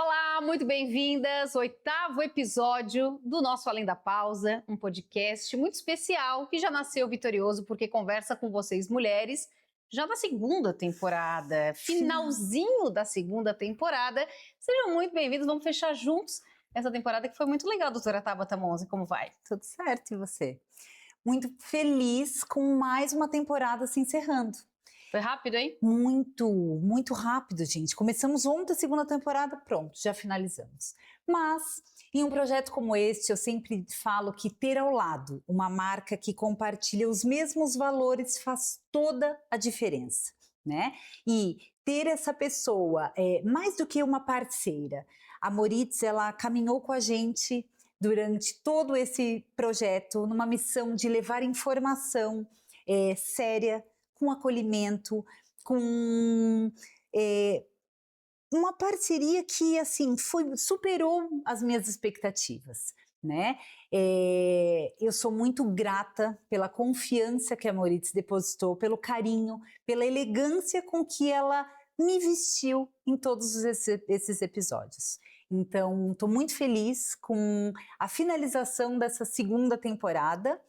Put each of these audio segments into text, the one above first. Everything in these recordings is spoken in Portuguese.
Olá, muito bem-vindas! 8º episódio do nosso Além da Pausa, um podcast muito especial que já nasceu vitorioso porque conversa com vocês mulheres já na segunda temporada, finalzinho da segunda temporada. Sejam muito bem-vindos, vamos fechar juntos essa temporada que foi muito legal, doutora Tabata Monzi, como vai? Tudo certo, e você? Muito feliz com mais uma temporada se encerrando. Foi rápido, hein? Muito rápido, gente. Começamos ontem a segunda temporada, pronto, já finalizamos. Mas, em um projeto como este, eu sempre falo que ter ao lado uma marca que compartilha os mesmos valores faz toda a diferença, né? E ter essa pessoa, mais do que uma parceira. A Moritz, ela caminhou com a gente durante todo esse projeto, numa missão de levar informação séria, com acolhimento, com uma parceria que, assim, superou as minhas expectativas, né? Eu sou muito grata pela confiança que a Moritz depositou, pelo carinho, pela elegância com que ela me vestiu em todos esses episódios. Então, estou muito feliz com a finalização dessa segunda temporada.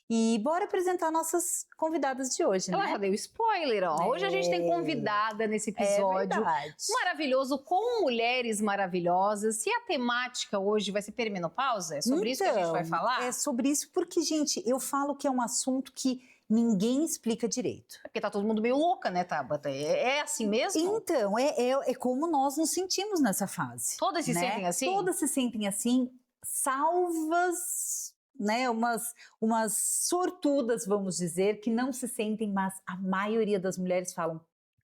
E bora apresentar nossas convidadas de hoje, né? Ela já deu spoiler, ó. Hoje a gente tem convidada nesse episódio maravilhoso, com mulheres maravilhosas. E a temática hoje vai ser perimenopausa? É sobre isso que a gente vai falar? É sobre isso porque, gente, eu falo que é um assunto que ninguém explica direito. Porque tá todo mundo meio louca, né, Tabata? É assim mesmo? Então, é como nós nos sentimos nessa fase. Todas se sentem assim? Todas se sentem assim, salvas, né, umas sortudas, vamos dizer, que não se sentem, mas a maioria das mulheres falam: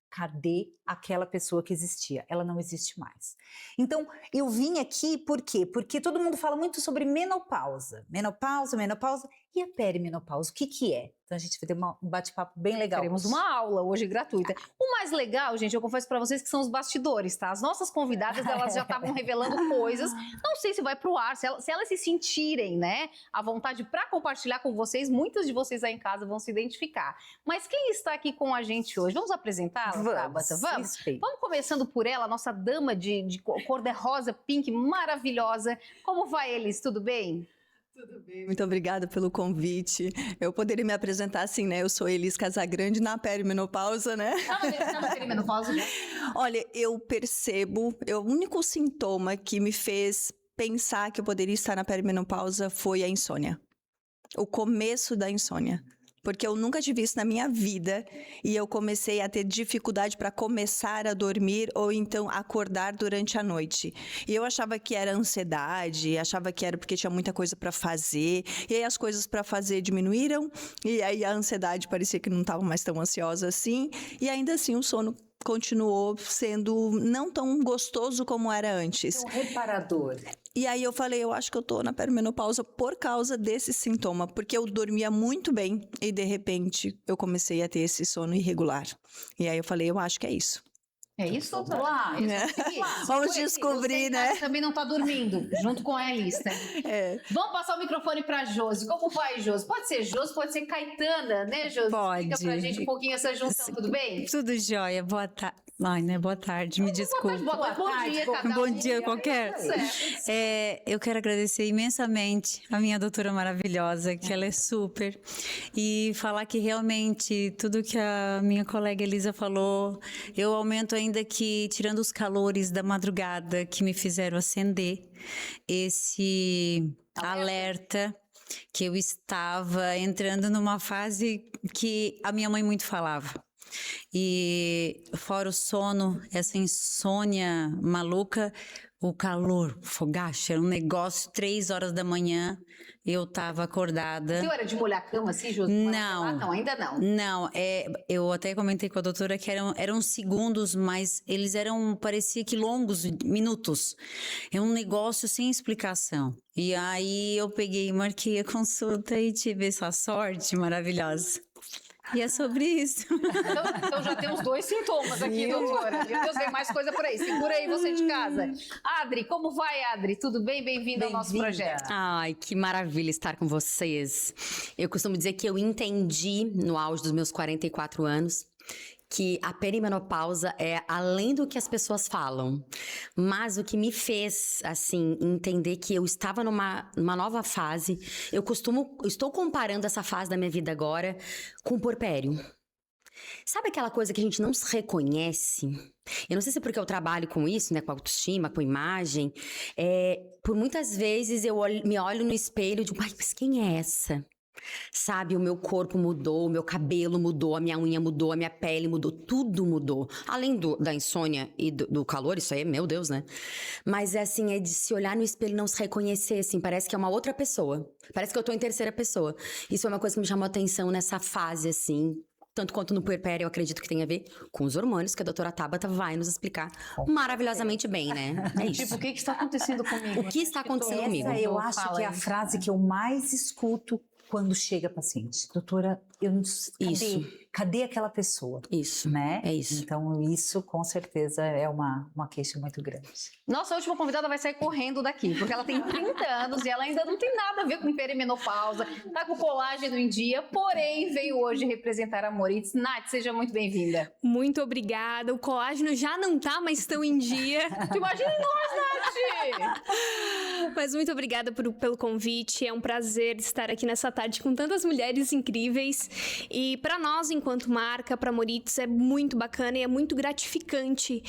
cadê aquela pessoa que existia? Ela não existe mais. Então, eu vim aqui por quê? Porque todo mundo fala muito sobre menopausa. Menopausa. E a perimenopausa, o que é? Então, a gente vai ter um bate-papo bem legal. Teremos uma aula hoje gratuita. O mais legal, gente, eu confesso pra vocês que são os bastidores, tá? As nossas convidadas, elas já estavam revelando coisas. Não sei se vai pro ar, se elas se sentirem, né, à vontade pra compartilhar com vocês, muitas de vocês aí em casa vão se identificar. Mas quem está aqui com a gente hoje? Vamos apresentá-la, Tabata? Vamos? Vamos começando por ela, nossa dama de cor de rosa, pink, maravilhosa. Como vai, Elis? Tudo bem? Tudo bem, muito obrigada pelo convite. Eu poderia me apresentar assim, né? Eu sou Elis Casagrande na perimenopausa, né? Tá na perimenopausa, né? Olha, eu percebo, o único sintoma que me fez pensar que eu poderia estar na perimenopausa foi a insônia. O começo da insônia. Porque eu nunca tive isso na minha vida e eu comecei a ter dificuldade para começar a dormir ou então acordar durante a noite. E eu achava que era ansiedade, achava que era porque tinha muita coisa para fazer. E aí as coisas para fazer diminuíram e aí a ansiedade parecia que não estava mais tão ansiosa assim. E ainda assim o sono continuou sendo não tão gostoso como era antes. Um reparador. E aí eu falei, eu acho que eu tô na perimenopausa por causa desse sintoma, porque eu dormia muito bem e de repente eu comecei a ter esse sono irregular. E aí eu falei, eu acho que é isso. É isso, doutora? Vamos descobrir, né? Você também não tá dormindo, junto com a Elis, né? Vamos passar o microfone pra Josi. Como vai, Josi? Pode ser Josi, pode ser Caetana, né, Josi? Pode. Explica pra gente um pouquinho essa junção, tudo bem? Tudo jóia, boa tarde. Ai, né? Boa tarde, me desculpa. Boa tarde, bom dia qualquer. Eu quero agradecer imensamente a minha doutora maravilhosa, que ela é super. E falar que realmente tudo que a minha colega Elisa falou, eu aumento ainda que, tirando os calores da madrugada que me fizeram acender, esse alerta que eu estava entrando numa fase que a minha mãe muito falava. E fora o sono, essa insônia maluca, o calor, o fogacho, era um negócio, 3 horas da manhã, eu tava acordada. Você era de molhar a cama assim, Josi? Não. Não, ainda não. Não, eu até comentei com a doutora que eram segundos, mas eles parecia que longos, minutos. É um negócio sem explicação. E aí eu peguei e marquei a consulta e tive essa sorte maravilhosa. E é sobre isso. Então já temos 2 sintomas aqui, doutora. Meu Deus, vem mais coisa por aí. Segura aí você de casa. Adri, como vai, Adri? Tudo bem? Bem-vinda ao nosso projeto. Ai, que maravilha estar com vocês. Eu costumo dizer que eu entendi, no auge dos meus 44 anos, que a perimenopausa é além do que as pessoas falam. Mas o que me fez, assim, entender que eu estava numa nova fase, estou comparando essa fase da minha vida agora com o puerpério. Sabe aquela coisa que a gente não se reconhece? Eu não sei se é porque eu trabalho com isso, né? Com autoestima, com imagem. Por muitas vezes me olho no espelho e digo, ai, mas quem é essa? Sabe, o meu corpo mudou, o meu cabelo mudou, a minha unha mudou, a minha pele mudou, tudo mudou. Além da insônia e do calor, isso aí, meu Deus, né? Mas assim, é de se olhar no espelho e não se reconhecer, assim, parece que é uma outra pessoa. Parece que eu tô em terceira pessoa. Isso é uma coisa que me chamou a atenção nessa fase, assim. Tanto quanto no puerpério, eu acredito que tem a ver com os hormônios, que a doutora Tabata vai nos explicar maravilhosamente bem, né? É isso. Tipo, o que está acontecendo comigo? O que está acontecendo comigo? Essa eu acho que é a frase que eu mais escuto quando chega paciente. Doutora, Isso. Cadê aquela pessoa? Isso, Né? é isso. Então, isso com certeza é uma queixa muito grande. Nossa última convidada vai sair correndo daqui, porque ela tem 30 anos e ela ainda não tem nada a ver com perimenopausa, tá com colágeno em dia, porém veio hoje representar a Moritz. Nath, seja muito bem-vinda. Muito obrigada. O colágeno já não tá, mas estão em dia. Tu imagina nós, Nath! Mas muito obrigada pelo convite. É um prazer estar aqui nessa tarde com tantas mulheres incríveis. E para nós, enquanto marca, para Moritz, é muito bacana e é muito gratificante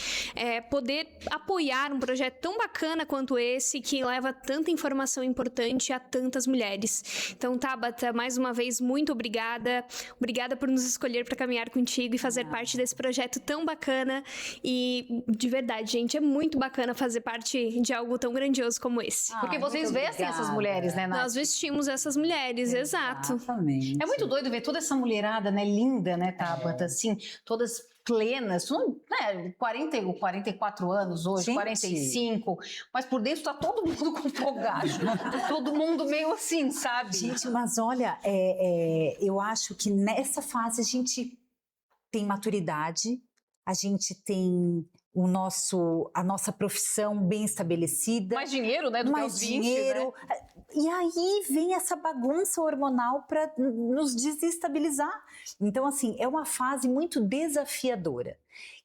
poder apoiar um projeto tão bacana quanto esse, que leva tanta informação importante a tantas mulheres. Então, Tabata, mais uma vez, muito obrigada. Obrigada por nos escolher para caminhar contigo e fazer parte desse projeto tão bacana. E, de verdade, gente, é muito bacana fazer parte de algo tão grandioso como esse. Porque vocês vestem essas mulheres, né, Nath? Nós vestimos essas mulheres, exato. Exatamente. É muito doido ver toda essa mulherada, né, linda, né, Tabata, assim, todas plenas, né, 40, 44 anos hoje, Gente. 45, mas por dentro tá todo mundo com fogacho, todo mundo meio assim, sabe? Gente, mas olha, eu acho que nessa fase a gente tem maturidade, a gente tem a nossa profissão bem estabelecida. Mais dinheiro, né, do que mais aos 20, dinheiro. né? E aí vem essa bagunça hormonal para nos desestabilizar. Então, assim, é uma fase muito desafiadora,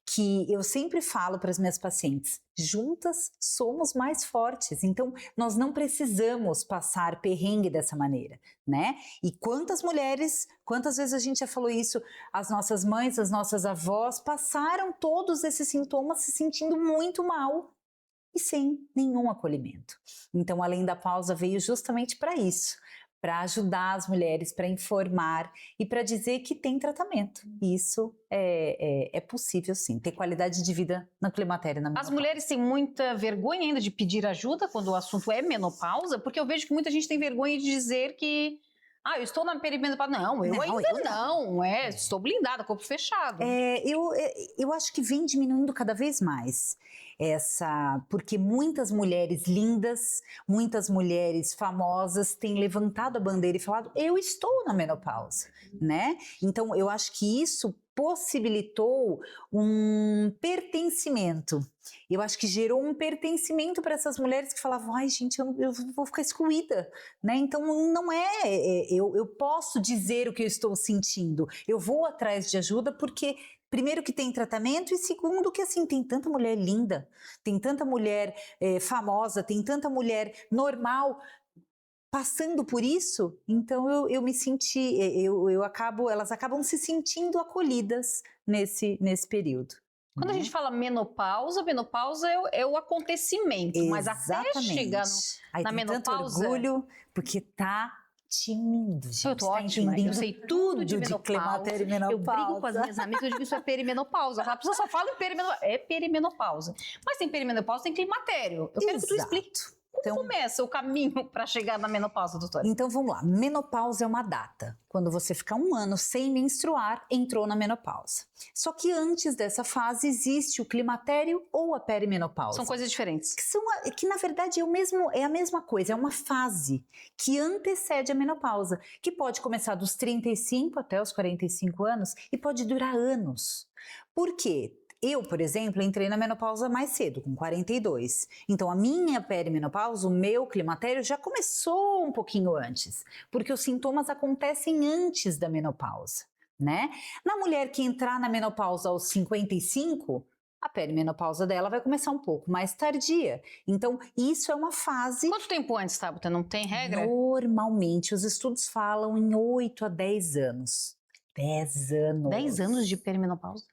que eu sempre falo para as minhas pacientes, juntas somos mais fortes, então nós não precisamos passar perrengue dessa maneira, né? E quantas vezes a gente já falou isso, as nossas mães, as nossas avós passaram todos esses sintomas se sentindo muito mal e sem nenhum acolhimento. Então, Além da Pausa veio justamente para isso, para ajudar as mulheres, para informar e para dizer que tem tratamento. Isso é possível, sim, ter qualidade de vida no climatério. Na As menopausa. mulheres têm muita vergonha ainda de pedir ajuda quando o assunto é menopausa, porque eu vejo que muita gente tem vergonha de dizer que eu estou na perimenopausa. Não, eu ainda não. Estou blindada, corpo fechado. Eu acho que vem diminuindo cada vez mais porque muitas mulheres lindas, muitas mulheres famosas têm levantado a bandeira e falado, eu estou na menopausa, né? Então, eu acho que isso possibilitou um pertencimento. Eu acho que gerou um pertencimento para essas mulheres que falavam, ai gente, eu vou ficar excluída, né? Então não eu posso dizer o que eu estou sentindo, eu vou atrás de ajuda porque primeiro que tem tratamento e segundo que assim, tem tanta mulher linda, tem tanta mulher famosa, tem tanta mulher normal passando por isso, então eu me senti, elas acabam se sentindo acolhidas nesse período. Quando a gente fala menopausa é o acontecimento, mas até chegar na tem menopausa... tanto orgulho, porque tá tímido, gente. Eu tô ótima, eu sei tudo de menopausa. climatério e menopausa. Eu brigo com as minhas amigas, eu digo isso é perimenopausa. A pessoa só fala em perimenopausa. É perimenopausa. Mas tem perimenopausa, tem climatério. Eu quero que tu explique. Como começa o caminho para chegar na menopausa, doutora? Então vamos lá, menopausa é uma data. Quando você fica 1 ano sem menstruar, entrou na menopausa. Só que antes dessa fase existe o climatério ou a perimenopausa. São coisas diferentes. Que na verdade é a mesma coisa, é uma fase que antecede a menopausa, que pode começar dos 35 até os 45 anos e pode durar anos. Por quê? Eu, por exemplo, entrei na menopausa mais cedo, com 42. Então, a minha perimenopausa, o meu climatério, já começou um pouquinho antes, porque os sintomas acontecem antes da menopausa, né? Na mulher que entrar na menopausa aos 55, a perimenopausa dela vai começar um pouco mais tardia. Então, isso é uma fase... Quanto tempo antes, Tabata? Não tem regra? Normalmente, os estudos falam em 8 a 10 anos. 10 anos. 10 anos de perimenopausa?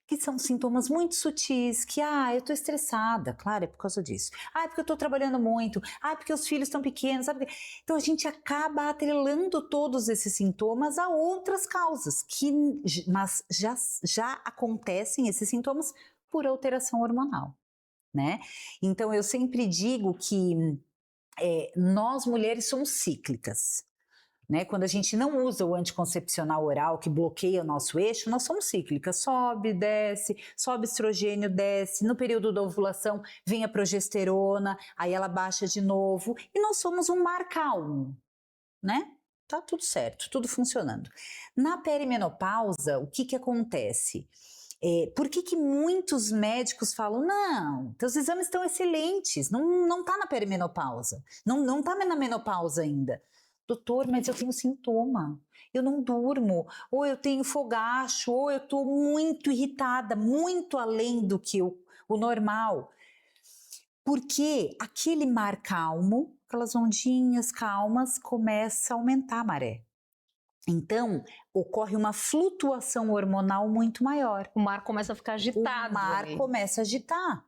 Que são sintomas muito sutis, que, eu tô estressada, claro, é por causa disso. É porque eu tô trabalhando muito. É porque os filhos estão pequenos, sabe? Então, a gente acaba atrelando todos esses sintomas a outras causas, mas já acontecem esses sintomas por alteração hormonal, né? Então, eu sempre digo que nós mulheres somos cíclicas. Né? Quando a gente não usa o anticoncepcional oral que bloqueia o nosso eixo, nós somos cíclicas, sobe estrogênio, desce, no período da ovulação vem a progesterona, aí ela baixa de novo, e nós somos um mar calmo, né? Tá tudo certo, tudo funcionando. Na perimenopausa, o que acontece? Por que muitos médicos falam, não, teus exames estão excelentes, não tá na perimenopausa, não tá na menopausa ainda. Doutor, mas eu tenho sintoma, eu não durmo, ou eu tenho fogacho, ou eu estou muito irritada, muito além do que o normal. Porque aquele mar calmo, aquelas ondinhas calmas, começa a aumentar a maré. Então, ocorre uma flutuação hormonal muito maior. O mar começa a ficar agitado. O mar começa a agitar.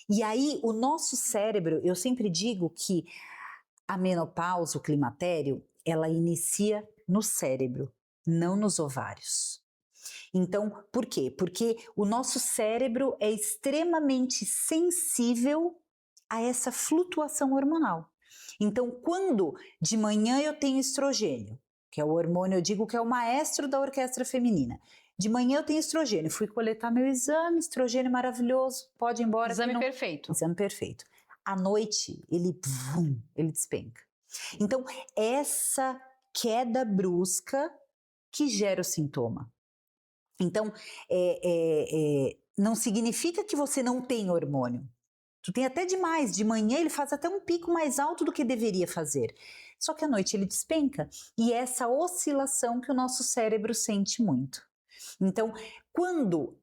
E aí, o nosso cérebro, eu sempre digo que a menopausa, o climatério, ela inicia no cérebro, não nos ovários. Então, por quê? Porque o nosso cérebro é extremamente sensível a essa flutuação hormonal. Então, quando de manhã eu tenho estrogênio, que é o hormônio, eu digo que é o maestro da orquestra feminina. De manhã eu tenho estrogênio, fui coletar meu exame, estrogênio maravilhoso, pode ir embora. Exame perfeito. Exame perfeito. À noite, ele despenca. Então, essa queda brusca que gera o sintoma. Então, não significa que você não tem hormônio. Tu tem até demais. De manhã ele faz até um pico mais alto do que deveria fazer. Só que à noite ele despenca. E é essa oscilação que o nosso cérebro sente muito. Então, quando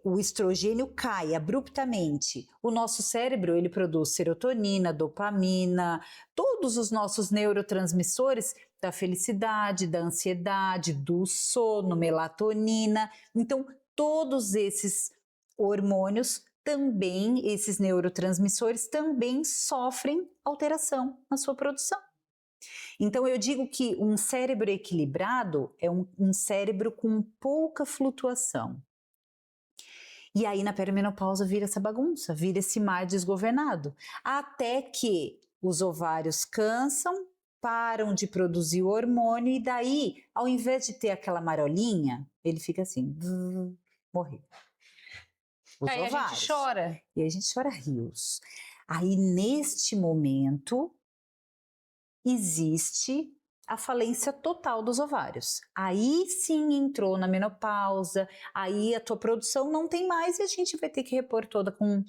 o estrogênio cai abruptamente, o nosso cérebro ele produz serotonina, dopamina, todos os nossos neurotransmissores da felicidade, da ansiedade, do sono, melatonina. Então, todos esses hormônios também, esses neurotransmissores também sofrem alteração na sua produção. Então, eu digo que um cérebro equilibrado é um cérebro com pouca flutuação. E aí, na perimenopausa, vira essa bagunça, vira esse mar desgovernado. Até que os ovários cansam, param de produzir o hormônio e daí, ao invés de ter aquela marolinha, ele fica assim, morreu. Os aí ovários. A gente chora. E aí a gente chora rios. Aí, neste momento, existe a falência total dos ovários. Aí sim entrou na menopausa, aí a tua produção não tem mais e a gente vai ter que repor toda com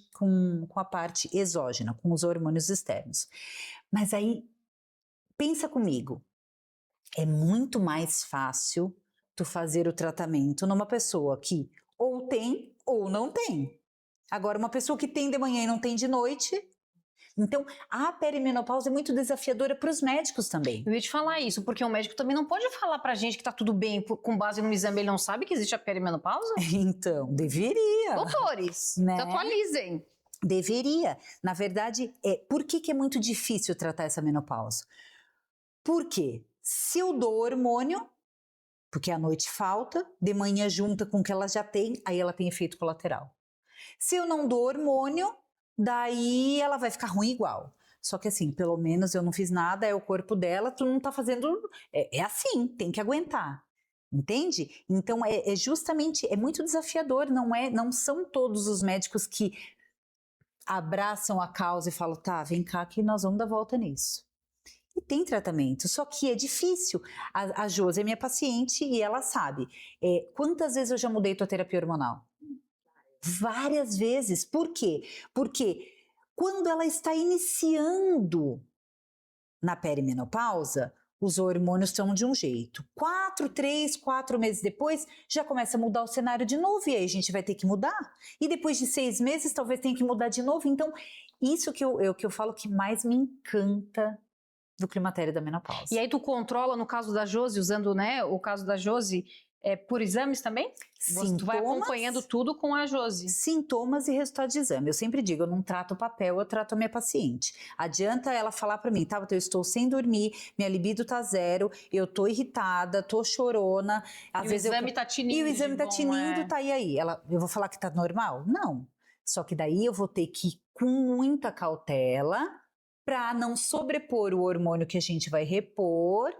a parte exógena, com os hormônios externos. Mas aí, pensa comigo, é muito mais fácil tu fazer o tratamento numa pessoa que ou tem ou não tem. Agora, uma pessoa que tem de manhã e não tem de noite... Então, a perimenopausa é muito desafiadora para os médicos também. Eu ia te falar isso, porque o médico também não pode falar pra gente que tá tudo bem com base no exame, ele não sabe que existe a perimenopausa? Então, deveria. Doutores, né? se atualizem. Deveria. Na verdade, por que é muito difícil tratar essa menopausa? Porque se eu dou hormônio, porque à noite falta, de manhã junta com o que ela já tem, aí ela tem efeito colateral. Se eu não dou hormônio, daí ela vai ficar ruim igual. Só que assim, pelo menos eu não fiz nada, é o corpo dela, tu não tá fazendo... É assim, tem que aguentar. Entende? Então, justamente, é muito desafiador, não são todos os médicos que abraçam a causa e falam, tá, vem cá que nós vamos dar volta nisso. E tem tratamento, só que é difícil. A Josi é minha paciente e ela sabe. Quantas vezes eu já mudei tua terapia hormonal? Várias vezes. Por quê? Porque quando ela está iniciando na perimenopausa, os hormônios estão de um jeito. 4 meses depois, já começa a mudar o cenário de novo, e aí a gente vai ter que mudar. E depois de 6 meses, talvez tenha que mudar de novo. Então, isso que eu falo que mais me encanta do climatério da menopausa. E aí tu controla, no caso da Josi, usando, né, o caso da Josi, por exames também? Tu vai acompanhando tudo com a Josi. Sintomas e resultado de exame. Eu sempre digo, eu não trato o papel, eu trato a minha paciente. Adianta ela falar pra mim, tá, eu estou sem dormir, minha libido tá 0, eu tô irritada, tô chorona. Às vezes o exame tá tinindo. E o exame tá tinindo, tá, e aí? Eu vou falar que tá normal? Não. Só que daí eu vou ter que ir com muita cautela pra não sobrepor o hormônio que a gente vai repor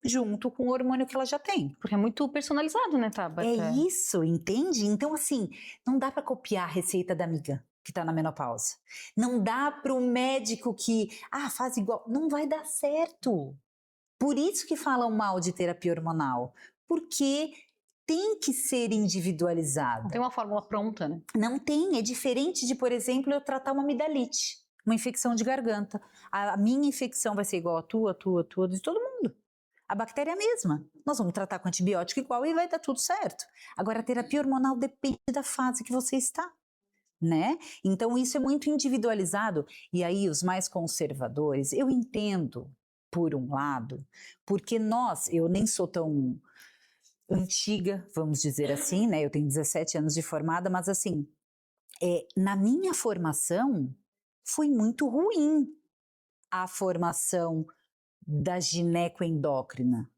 junto com o hormônio que ela já tem. Porque é muito personalizado, né, Tabata? É isso, entende? Então, assim, não dá para copiar a receita da amiga que tá na menopausa. Não dá para o médico que, faz igual. Não vai dar certo. Por isso que falam mal de terapia hormonal. Porque tem que ser individualizada. Não tem uma fórmula pronta, né? Não tem. É diferente de, por exemplo, eu tratar uma amidalite, uma infecção de garganta. A minha infecção vai ser igual a tua, de todo mundo. A bactéria é a mesma. Nós vamos tratar com antibiótico igual e vai dar tudo certo. Agora, a terapia hormonal depende da fase que você está, né? Então, isso é muito individualizado. E aí, os mais conservadores, eu entendo, por um lado, porque eu nem sou tão antiga, vamos dizer assim, né? Eu tenho 17 anos de formada, mas assim, na minha formação, foi muito ruim a formação da ginecoendócrina.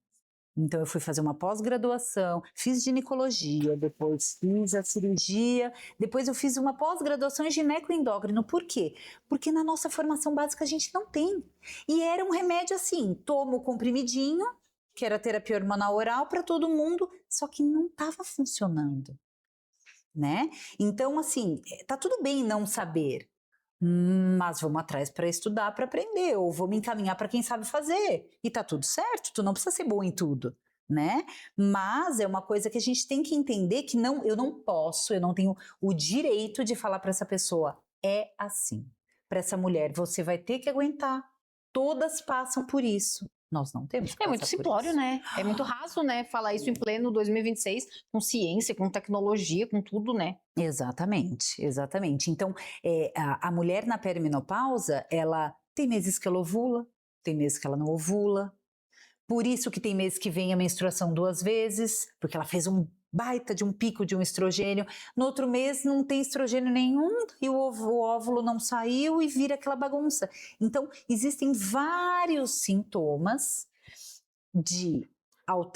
Então eu fui fazer uma pós-graduação, fiz ginecologia, depois fiz a cirurgia, depois eu fiz uma pós-graduação em ginecoendócrino. Por quê? Porque na nossa formação básica a gente não tem. E era um remédio assim, toma o comprimidinho, que era terapia hormonal oral para todo mundo, só que não estava funcionando, né? Então assim, tá tudo bem não saber, mas vamos atrás para estudar, para aprender, ou vou me encaminhar para quem sabe fazer, e tá tudo certo, tu não precisa ser bom em tudo, né? Mas é uma coisa que a gente tem que entender que eu não tenho o direito de falar para essa pessoa, é assim, para essa mulher, você vai ter que aguentar, todas passam por isso. Nós não temos que É muito simplório, né? É muito raso, né? Falar isso em pleno 2026, com ciência, com tecnologia, com tudo, né? Exatamente, exatamente. Então, a mulher na perimenopausa, ela tem meses que ela ovula, tem meses que ela não ovula. Por isso que tem meses que vem a menstruação 2 vezes, porque ela fez um baita de um pico de um estrogênio. No outro mês não tem estrogênio nenhum e o óvulo não saiu e vira aquela bagunça. Então, existem vários sintomas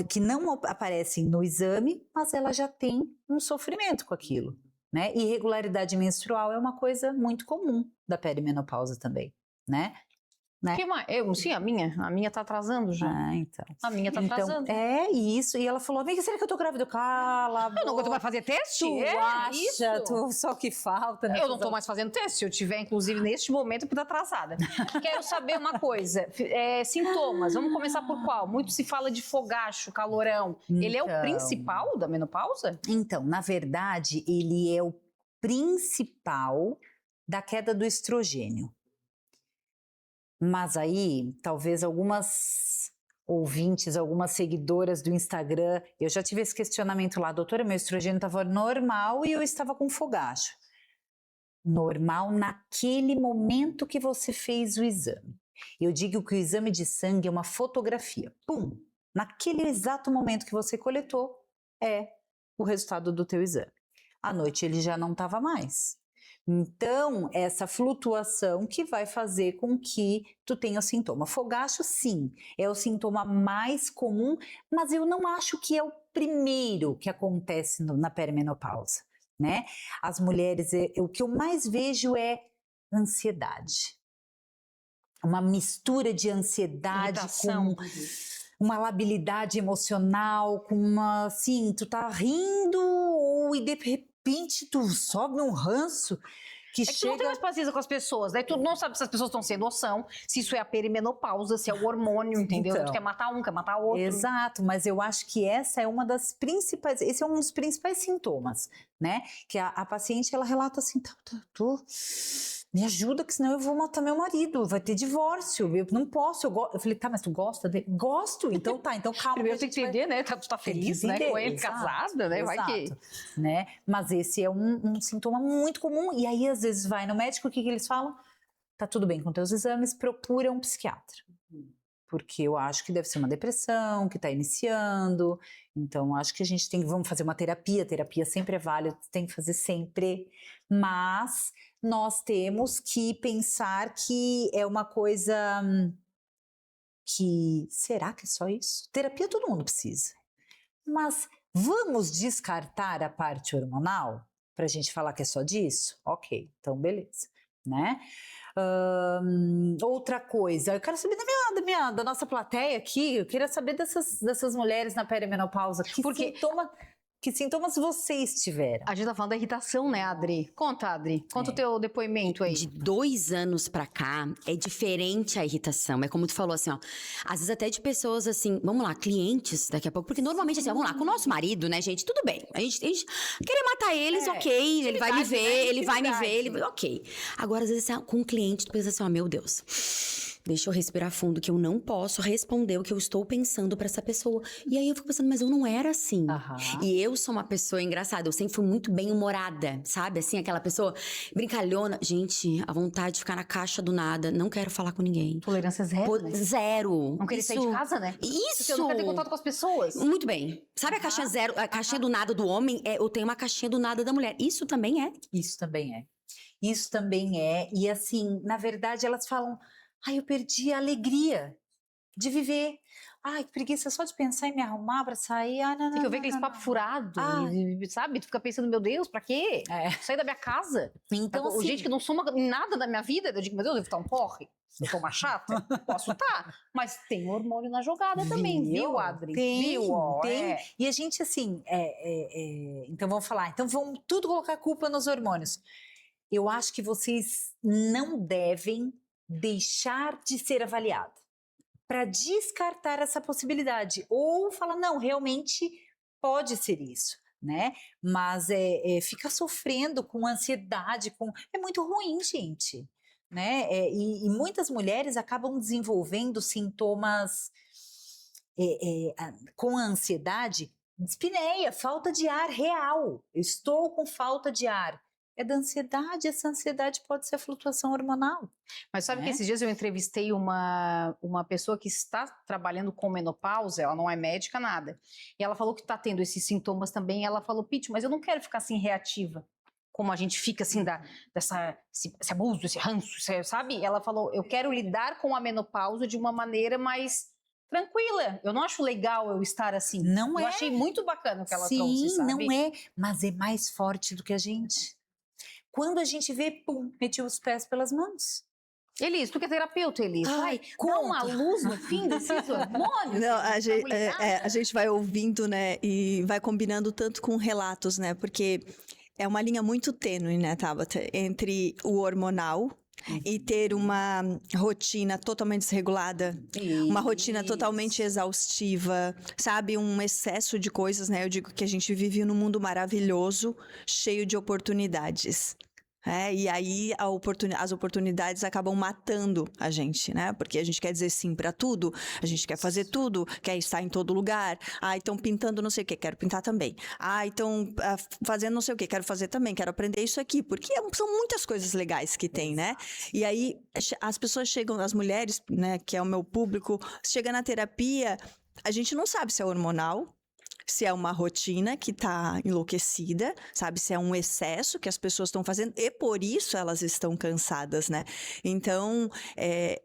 que não aparecem no exame, mas ela já tem um sofrimento com aquilo, né? Irregularidade menstrual é uma coisa muito comum da perimenopausa também, né? Sim, a minha tá atrasando já. Então. A minha tá atrasando. Isso. E ela falou, amiga, será que eu tô grávida? Cala a boca. Eu não aguento mais fazer teste? Tu acha? Isso? Só que falta, né? Eu não tô mais fazendo teste. Se eu tiver, inclusive, neste momento, eu tô atrasada. Quero saber uma coisa. Sintomas. Vamos começar por qual? Muito se fala de fogacho, calorão. Ele é o principal da menopausa? Então, na verdade, ele é o principal da queda do estrogênio. Mas aí, talvez algumas ouvintes, algumas seguidoras do Instagram, eu já tive esse questionamento lá, doutora, meu estrogênio estava normal e eu estava com fogacho. Normal naquele momento que você fez o exame. Eu digo que o exame de sangue é uma fotografia. Pum! Naquele exato momento que você coletou, é o resultado do teu exame. À noite ele já não estava mais. Então, essa flutuação que vai fazer com que tu tenha o sintoma. Fogacho, sim, é o sintoma mais comum, mas eu não acho que é o primeiro que acontece na perimenopausa, né? As mulheres, o que eu mais vejo é ansiedade. Uma mistura de ansiedade Irritação. com uma labilidade emocional, com uma, assim, tu tá rindo e de repente tu sobe um ranço que Tu não tem mais paciência com as pessoas, daí tu não sabe se as pessoas estão sem noção, se isso é a perimenopausa, se é o hormônio, entendeu? Então. Tu quer matar um, quer matar outro. Exato, mas eu acho que esse é um dos principais sintomas, né? Que a paciente, ela relata assim, tô me ajuda, que senão eu vou matar meu marido, vai ter divórcio, eu não posso, eu falei, tá, mas tu gosta dele? Gosto, então tá, então calma. Primeiro tem que entender, né? Tu tá feliz, né? Com ele, casada, né? Vai que... Né? Mas esse é um sintoma muito comum, e aí às vezes vai no médico, o que eles falam? Tá tudo bem com teus exames, procura um psiquiatra. Porque eu acho que deve ser uma depressão que está iniciando, então acho que a gente vamos fazer uma terapia sempre é válida, tem que fazer sempre, mas nós temos que pensar que é uma coisa que, será que é só isso? Terapia todo mundo precisa, mas vamos descartar a parte hormonal para a gente falar que é só disso? Ok, então beleza, né? Outra coisa, eu quero saber da nossa plateia aqui, eu queria saber dessas mulheres na perimenopausa, que sintomas vocês tiveram? A gente tá falando da irritação, né, Adri? Conta, Adri. Conta o teu depoimento aí. De 2 anos pra cá, é diferente a irritação. É como tu falou, assim, ó. Às vezes até de pessoas, assim, vamos lá, clientes daqui a pouco. Porque normalmente, assim, vamos lá, com o nosso marido, né, gente, tudo bem. A gente querer matar eles, ok. Ele vai me ver, né? ele vai me ver, ok. Agora, às vezes, assim, com um cliente, tu pensa assim, ó, meu Deus... Deixa eu respirar fundo, que eu não posso responder o que eu estou pensando pra essa pessoa. E aí eu fico pensando, mas eu não era assim. E eu sou uma pessoa engraçada, eu sempre fui muito bem-humorada, sabe? Assim, aquela pessoa brincalhona. Gente, a vontade de ficar na caixa do nada, não quero falar com ninguém. Tolerância zero, né? Zero. Não querer sair de casa, né? Isso! Porque eu não quero ter contato com as pessoas. Muito bem. Sabe a caixinha zero, a caixinha do nada do homem? Eu tenho uma caixinha do nada da mulher. Isso também é. Isso também é. Isso também é. E assim, na verdade, elas falam... Ai, eu perdi a alegria de viver. Ai, que preguiça só de pensar em me arrumar pra sair. Ai, não, Tem que eu ver aqueles papo furado, sabe? Tu fica pensando, meu Deus, pra quê? Sair da minha casa. Então, assim, gente que não soma nada da minha vida, eu digo, meu Deus, eu devo estar um porre. Eu tô uma chata? Posso estar. Mas tem hormônio na jogada também, viu, Adri? Tem. Tem. E a gente, assim, então vamos falar. Então vamos tudo colocar a culpa nos hormônios. Eu acho que vocês não devem deixar de ser avaliada para descartar essa possibilidade ou falar, não, realmente pode ser isso, né? Mas ficar sofrendo com ansiedade, é muito ruim, gente, né? E muitas mulheres acabam desenvolvendo sintomas com a ansiedade, dispneia, falta de ar real. Eu estou com falta de ar. É da ansiedade, essa ansiedade pode ser a flutuação hormonal. Mas sabe que esses dias eu entrevistei uma pessoa que está trabalhando com menopausa, ela não é médica, nada. E ela falou que está tendo esses sintomas também, e ela falou, Pete, mas eu não quero ficar assim reativa, como a gente fica assim, esse abuso, esse ranço, sabe? Ela falou, eu quero lidar com a menopausa de uma maneira mais tranquila. Eu não acho legal eu estar assim. Não eu achei muito bacana o que ela trouxe, sabe? Sim, não é, mas é mais forte do que a gente. Quando a gente vê, pum, meti os pés pelas mãos. Elis, tu que é terapeuta, Elis, vai, dá uma luz no fim desses hormônios. Não, a gente vai ouvindo, né, e vai combinando tanto com relatos, né, porque é uma linha muito tênue, né, Tabata, entre o hormonal e ter uma rotina totalmente desregulada, uma rotina totalmente exaustiva, sabe? Um excesso de coisas, né? Eu digo que a gente vive num mundo maravilhoso, cheio de oportunidades. E aí as oportunidades acabam matando a gente, né? Porque a gente quer dizer sim para tudo, a gente quer fazer tudo, quer estar em todo lugar. Então pintando não sei o que, quero pintar também. Então fazendo não sei o que, quero fazer também, quero aprender isso aqui. Porque são muitas coisas legais que tem, né? E aí as pessoas chegam, as mulheres, né, que é o meu público, chega na terapia, a gente não sabe se é hormonal, se é uma rotina que tá enlouquecida, sabe? Se é um excesso que as pessoas estão fazendo e por isso elas estão cansadas, né? Então,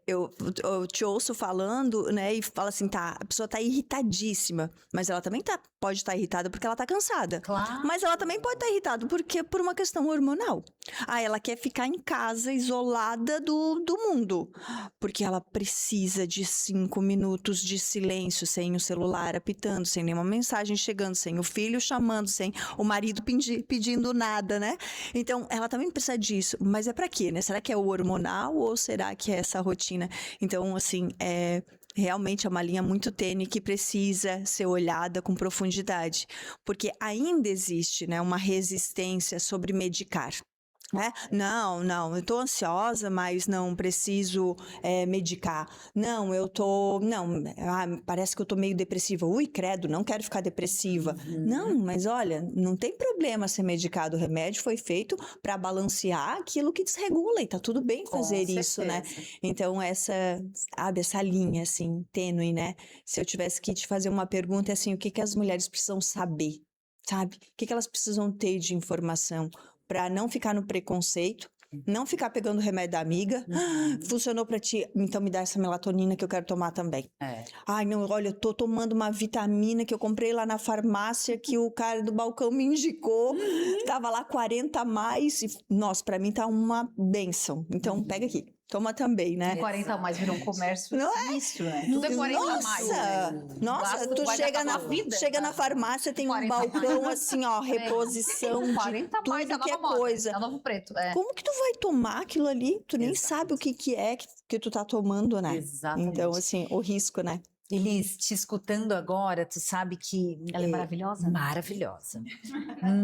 eu te ouço falando, né? E fala assim, a pessoa tá irritadíssima, mas ela também pode estar irritada porque ela tá cansada. Claro. Mas ela também pode estar irritada por uma questão hormonal. Ela quer ficar em casa, isolada do mundo, porque ela precisa de 5 minutos de silêncio, sem o celular apitando, sem nenhuma mensagem chegando, sem o filho chamando, sem o marido pedindo nada, né? Então, ela também precisa disso. Mas é pra quê, né? Será que é o hormonal ou será que é essa rotina? Então, assim, realmente é uma linha muito tênue que precisa ser olhada com profundidade. Porque ainda existe, né, uma resistência sobre medicar. né? Não, eu tô ansiosa, mas não preciso medicar. Não, parece que eu tô meio depressiva. Ui, credo, não quero ficar depressiva. Não, mas olha, não tem problema ser medicado. O remédio foi feito para balancear aquilo que desregula e tá tudo bem fazer isso, né? Então, essa linha, assim, tênue, né? Se eu tivesse que te fazer uma pergunta, é assim, o que que as mulheres precisam saber, sabe? O que que elas precisam ter de informação para não ficar no preconceito, não ficar pegando o remédio da amiga. Funcionou para ti, então me dá essa melatonina que eu quero tomar também. Ai, não, olha, eu tô tomando uma vitamina que eu comprei lá na farmácia que o cara do balcão me indicou. Tava lá 40 a mais. E, nossa, para mim tá uma bênção. Então, pega aqui. Toma também, né? 40 a mais virou um comércio Não sinistro, né? Tudo é 40 a mais. Nossa, tu chega na farmácia, tem um balcão assim, ó, reposição de 40 a mais, tudo que é a nova moda, coisa. é o novo preto. Como que tu vai tomar aquilo ali? Tu nem sabe o que é que tu tá tomando, né? Exatamente. Então, assim, o risco, né? Elis, te escutando agora, tu sabe que... Ela é maravilhosa? Maravilhosa.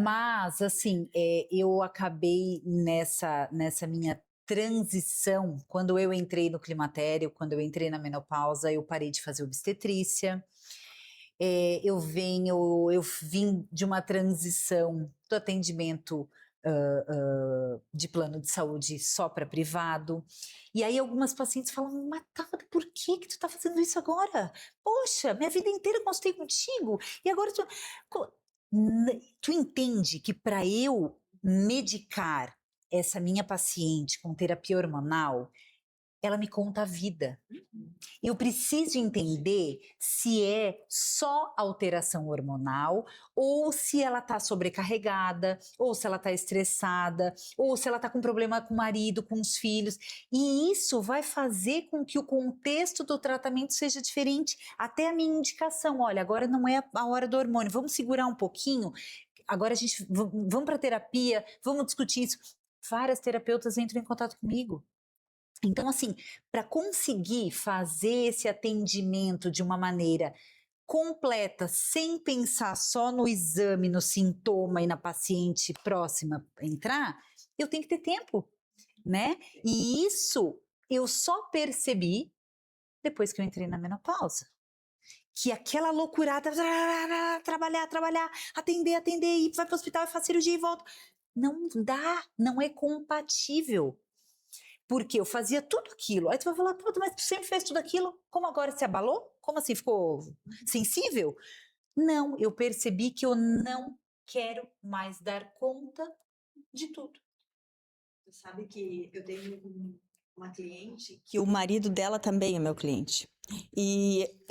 Mas, assim, eu acabei nessa minha transição, quando eu entrei no climatério, quando eu entrei na menopausa, eu parei de fazer obstetrícia. Eu vim de uma transição do atendimento de plano de saúde só para privado. E aí algumas pacientes falam, mas por que tu tá fazendo isso agora? Poxa, minha vida inteira consultei contigo e agora tu entende que para eu medicar essa minha paciente com terapia hormonal, ela me conta a vida. Eu preciso entender se é só alteração hormonal, ou se ela está sobrecarregada, ou se ela está estressada, ou se ela está com problema com o marido, com os filhos. E isso vai fazer com que o contexto do tratamento seja diferente. Até a minha indicação, olha, agora não é a hora do hormônio, vamos segurar um pouquinho, agora vamos para terapia, vamos discutir isso. Várias terapeutas entram em contato comigo. Então, assim, para conseguir fazer esse atendimento de uma maneira completa, sem pensar só no exame, no sintoma e na paciente próxima entrar, eu tenho que ter tempo, né? E isso eu só percebi depois que eu entrei na menopausa. Que aquela loucurada, trabalhar, atender, e vai para o hospital, faz cirurgia e volta. Não dá, não é compatível. Porque eu fazia tudo aquilo. Aí tu vai falar, puta, mas tu sempre fez tudo aquilo? Como agora se abalou? Como assim, ficou sensível? Não, eu percebi que eu não quero mais dar conta de tudo. Tu sabe que eu tenho uma cliente que o marido dela também é meu cliente.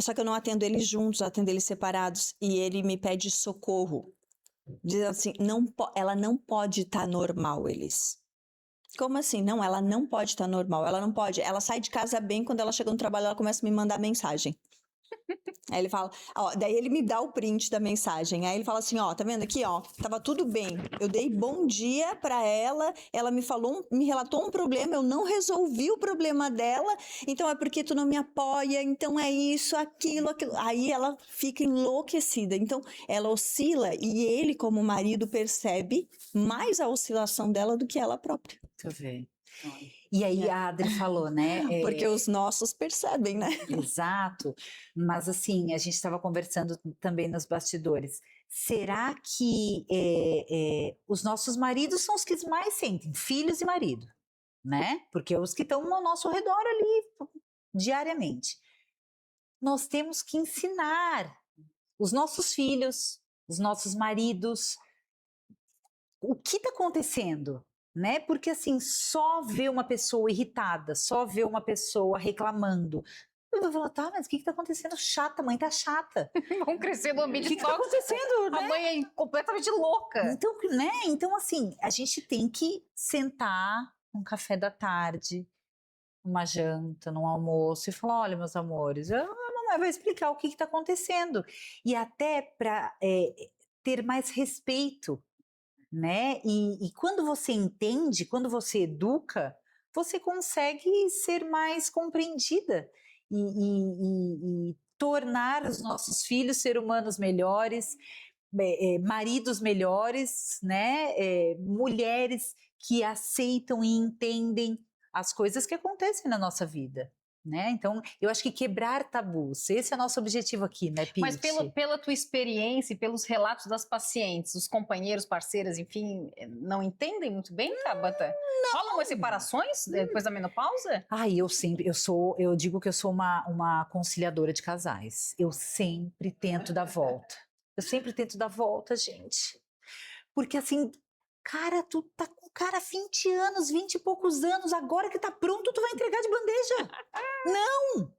Só que eu não atendo eles juntos, eu atendo eles separados. E ele me pede socorro. Diz assim, ela não pode estar normal, eles. Como assim? Não, ela não pode estar normal, ela não pode. Ela sai de casa bem, quando ela chega no trabalho, ela começa a me mandar mensagem. Aí ele fala, daí ele me dá o print da mensagem. Aí ele fala assim, tá vendo aqui, tava tudo bem. Eu dei bom dia pra ela me relatou um problema, eu não resolvi o problema dela, então é porque tu não me apoia, então é isso, aquilo. Aí ela fica enlouquecida. Então ela oscila e ele, como marido, percebe mais a oscilação dela do que ela própria. Tu vê. E aí a Adri falou, né? Porque os nossos percebem, né? Exato. Mas assim, a gente estava conversando também nos bastidores. Será que os nossos maridos são os que mais sentem? Filhos e marido, né? Porque os que estão ao nosso redor ali diariamente. Nós temos que ensinar os nossos filhos, os nossos maridos, o que está acontecendo? Né? Porque assim, só ver uma pessoa irritada, só ver uma pessoa reclamando, eu vou falar, tá, mas o que está acontecendo? Chata, a mãe tá chata. Vão crescer no ambiente O que está acontecendo? A Né? mãe é completamente louca. Então, né? Então, assim, a gente tem que sentar num café da tarde, numa janta, num almoço e falar, olha, meus amores, a mamãe vai explicar o que está acontecendo. E até para ter mais respeito, né? E quando você entende, quando você educa, você consegue ser mais compreendida e tornar os nossos filhos seres humanos melhores. maridos melhores, né? Mulheres que aceitam e entendem as coisas que acontecem na nossa vida, né? Então, eu acho que quebrar tabus, esse é o nosso objetivo aqui, né, Pete? Mas pela tua experiência e pelos relatos das pacientes, os companheiros, parceiras, enfim, não entendem muito bem, Tabata? Rolam as separações depois da menopausa? Ai, eu digo que eu sou uma conciliadora de casais. Eu sempre tento dar volta. Eu sempre tento dar volta, gente. Porque assim, cara, tu tá com o cara há 20 anos, 20 e poucos anos, agora que tá pronto, tu vai entregar de bandeja. Não!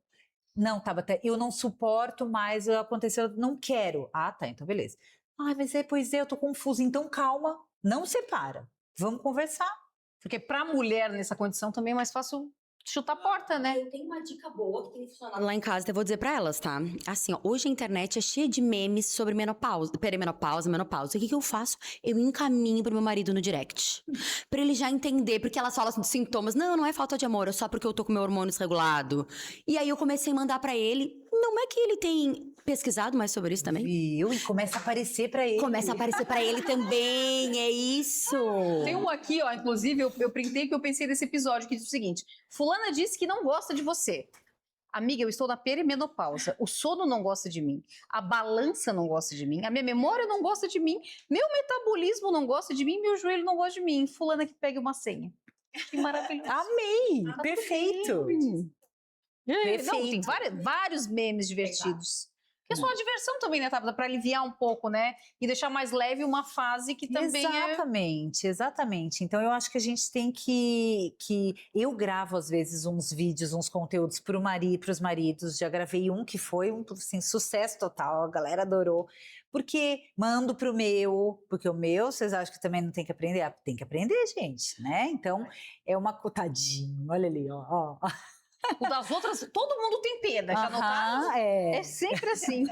Não, Tabata, eu não suporto mais, aconteceu, não quero. Ah, tá, então beleza. Ai, mas pois é, eu tô confusa, então calma, não separa. Vamos conversar. Porque pra mulher nessa condição também é mais fácil chutar a porta, né? Eu tenho uma dica boa que tem funcionado lá em casa, eu vou dizer pra elas, tá? Assim, ó, hoje a internet é cheia de memes sobre menopausa, perimenopausa, menopausa. O que eu faço? Eu encaminho pro meu marido no direct. Pra ele já entender, porque elas falam dos sintomas. Não é falta de amor, é só porque eu tô com meu hormônio desregulado. E aí eu comecei a mandar pra ele. Não é que ele tem pesquisado mais sobre isso também? Viu? E começa a aparecer pra ele. Começa a aparecer pra ele também, é isso. Tem um aqui, ó, inclusive, eu printei que eu pensei nesse episódio, que diz o seguinte: fulana disse que não gosta de você. Amiga, eu estou na perimenopausa. O sono não gosta de mim. A balança não gosta de mim. A minha memória não gosta de mim. Meu metabolismo não gosta de mim. Meu joelho não gosta de mim. Fulana que pegue uma senha. Que maravilhoso. Amei! Perfeito! Não, tem Perfeito. vários memes divertidos. Que é só uma diversão também, né, Tabata? Pra aliviar um pouco, né? E deixar mais leve uma fase que também Exatamente. Então, eu acho que a gente tem que... Eu gravo, às vezes, uns vídeos, uns conteúdos pros maridos. Já gravei um que foi um assim, sucesso total. A galera adorou. Porque mando pro meu... Porque o meu, vocês acham que também não tem que aprender? Ah, tem que aprender, gente, né? Então, é uma cotadinha. Olha ali, ó. O das outras, todo mundo tem pena, já notaram? É. É sempre assim.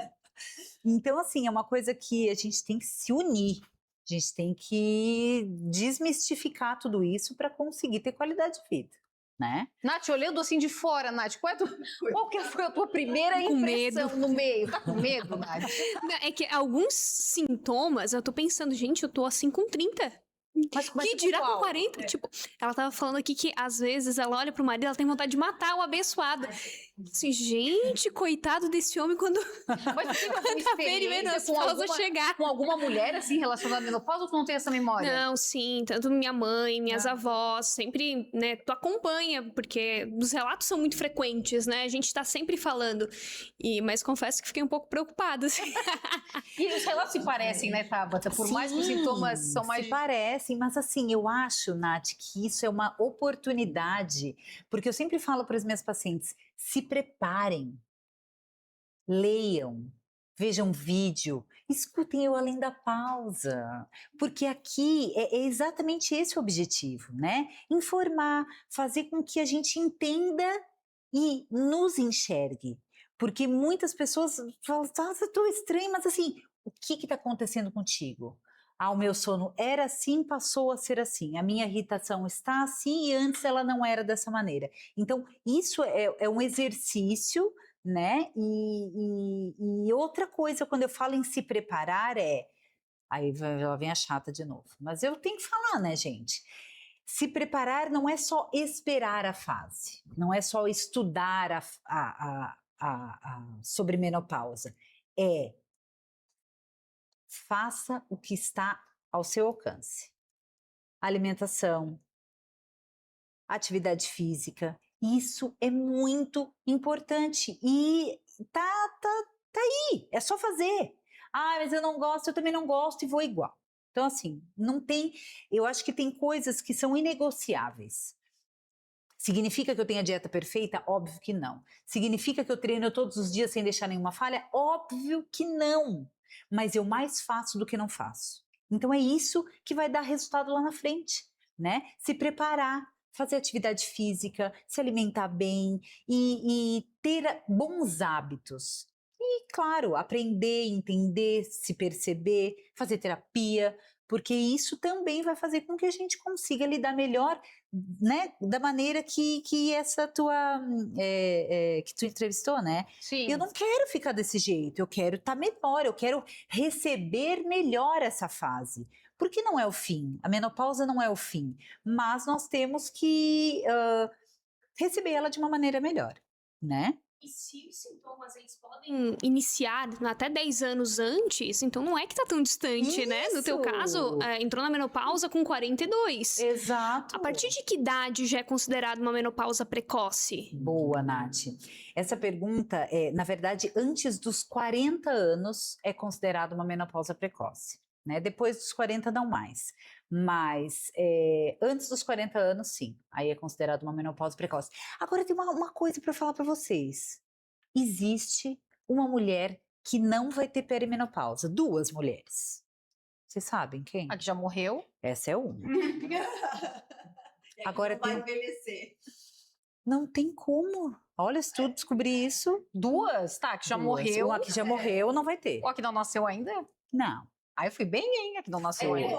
Então, assim, é uma coisa que a gente tem que se unir. A gente tem que desmistificar tudo isso para conseguir ter qualidade de vida, né? Nath, olhando assim de fora, Nath, qual que foi a tua primeira Com impressão medo. no meio? Tá com medo, Nath? É que alguns sintomas, eu tô pensando, gente, eu tô assim com 30. Que dirá com 40? Tipo, ela tava falando aqui que às vezes ela olha pro marido, ela tem vontade de matar o abençoado. Assim, gente, coitado desse homem quando Mas tu teve alguma experiência com alguma mulher, assim, relacionada à menopausa, ou tu não tem essa memória? Não, sim, tanto minha mãe, minhas avós, sempre, né, tu acompanha, porque os relatos são muito frequentes, né, a gente tá sempre falando, mas confesso que fiquei um pouco preocupada, assim. E os relatos se parecem, né, Tabata? Por mais que os sintomas são mais... Se parecem, mas assim, eu acho, Nath, que isso é uma oportunidade, porque eu sempre falo para as minhas pacientes, se preparem, leiam, vejam vídeo, escutem o Além da Pausa, porque aqui é exatamente esse o objetivo, né? Informar, fazer com que a gente entenda e nos enxergue, porque muitas pessoas falam, nossa, eu tô estranho, mas assim, o que está acontecendo contigo? Ah, o meu sono era assim, passou a ser assim. A minha irritação está assim e antes ela não era dessa maneira. Então, isso é um exercício, né? E outra coisa, quando eu falo em se preparar, aí ela vem a chata de novo. Mas eu tenho que falar, né, gente? Se preparar não é só esperar a fase, não é só estudar sobre menopausa. Faça o que está ao seu alcance. Alimentação, atividade física, isso é muito importante e tá aí, é só fazer. Ah, mas eu não gosto, eu também não gosto e vou igual. Então assim, não tem, eu acho que tem coisas que são inegociáveis. Significa que eu tenho a dieta perfeita? Óbvio que não. Significa que eu treino todos os dias sem deixar nenhuma falha? Óbvio que não. Mas eu mais faço do que não faço. Então é isso que vai dar resultado lá na frente, né? Se preparar, fazer atividade física, se alimentar bem e ter bons hábitos. E, claro, aprender, entender, se perceber, fazer terapia, porque isso também vai fazer com que a gente consiga lidar melhor, né, da maneira que essa tua, que tu entrevistou, né? Sim. Eu não quero ficar desse jeito, eu quero estar melhor, eu quero receber melhor essa fase. Porque não é o fim, a menopausa não é o fim, mas nós temos que receber ela de uma maneira melhor, né? E se os sintomas eles podem iniciar até 10 anos antes, então não é que tá tão distante, né? No teu Isso! caso, entrou na menopausa com 42. Exato. A partir de que idade já é considerado uma menopausa precoce? Boa, Nath. Essa pergunta na verdade, antes dos 40 anos é considerado uma menopausa precoce, né? Depois dos 40 não mais. Mas antes dos 40 anos, sim, aí é considerado uma menopausa precoce. Agora tem uma coisa para falar para vocês. Existe uma mulher que não vai ter perimenopausa, 2 mulheres. Vocês sabem quem? A que já morreu. Essa é uma. Agora tem... envelhecer. Não tem como. Olha, se tu descobrir isso... 2, tá? Que já 2. morreu. Uma que já morreu não vai ter. Ou a que não nasceu ainda? Não. Aí eu fui bem, hein? A que não nasceu ainda.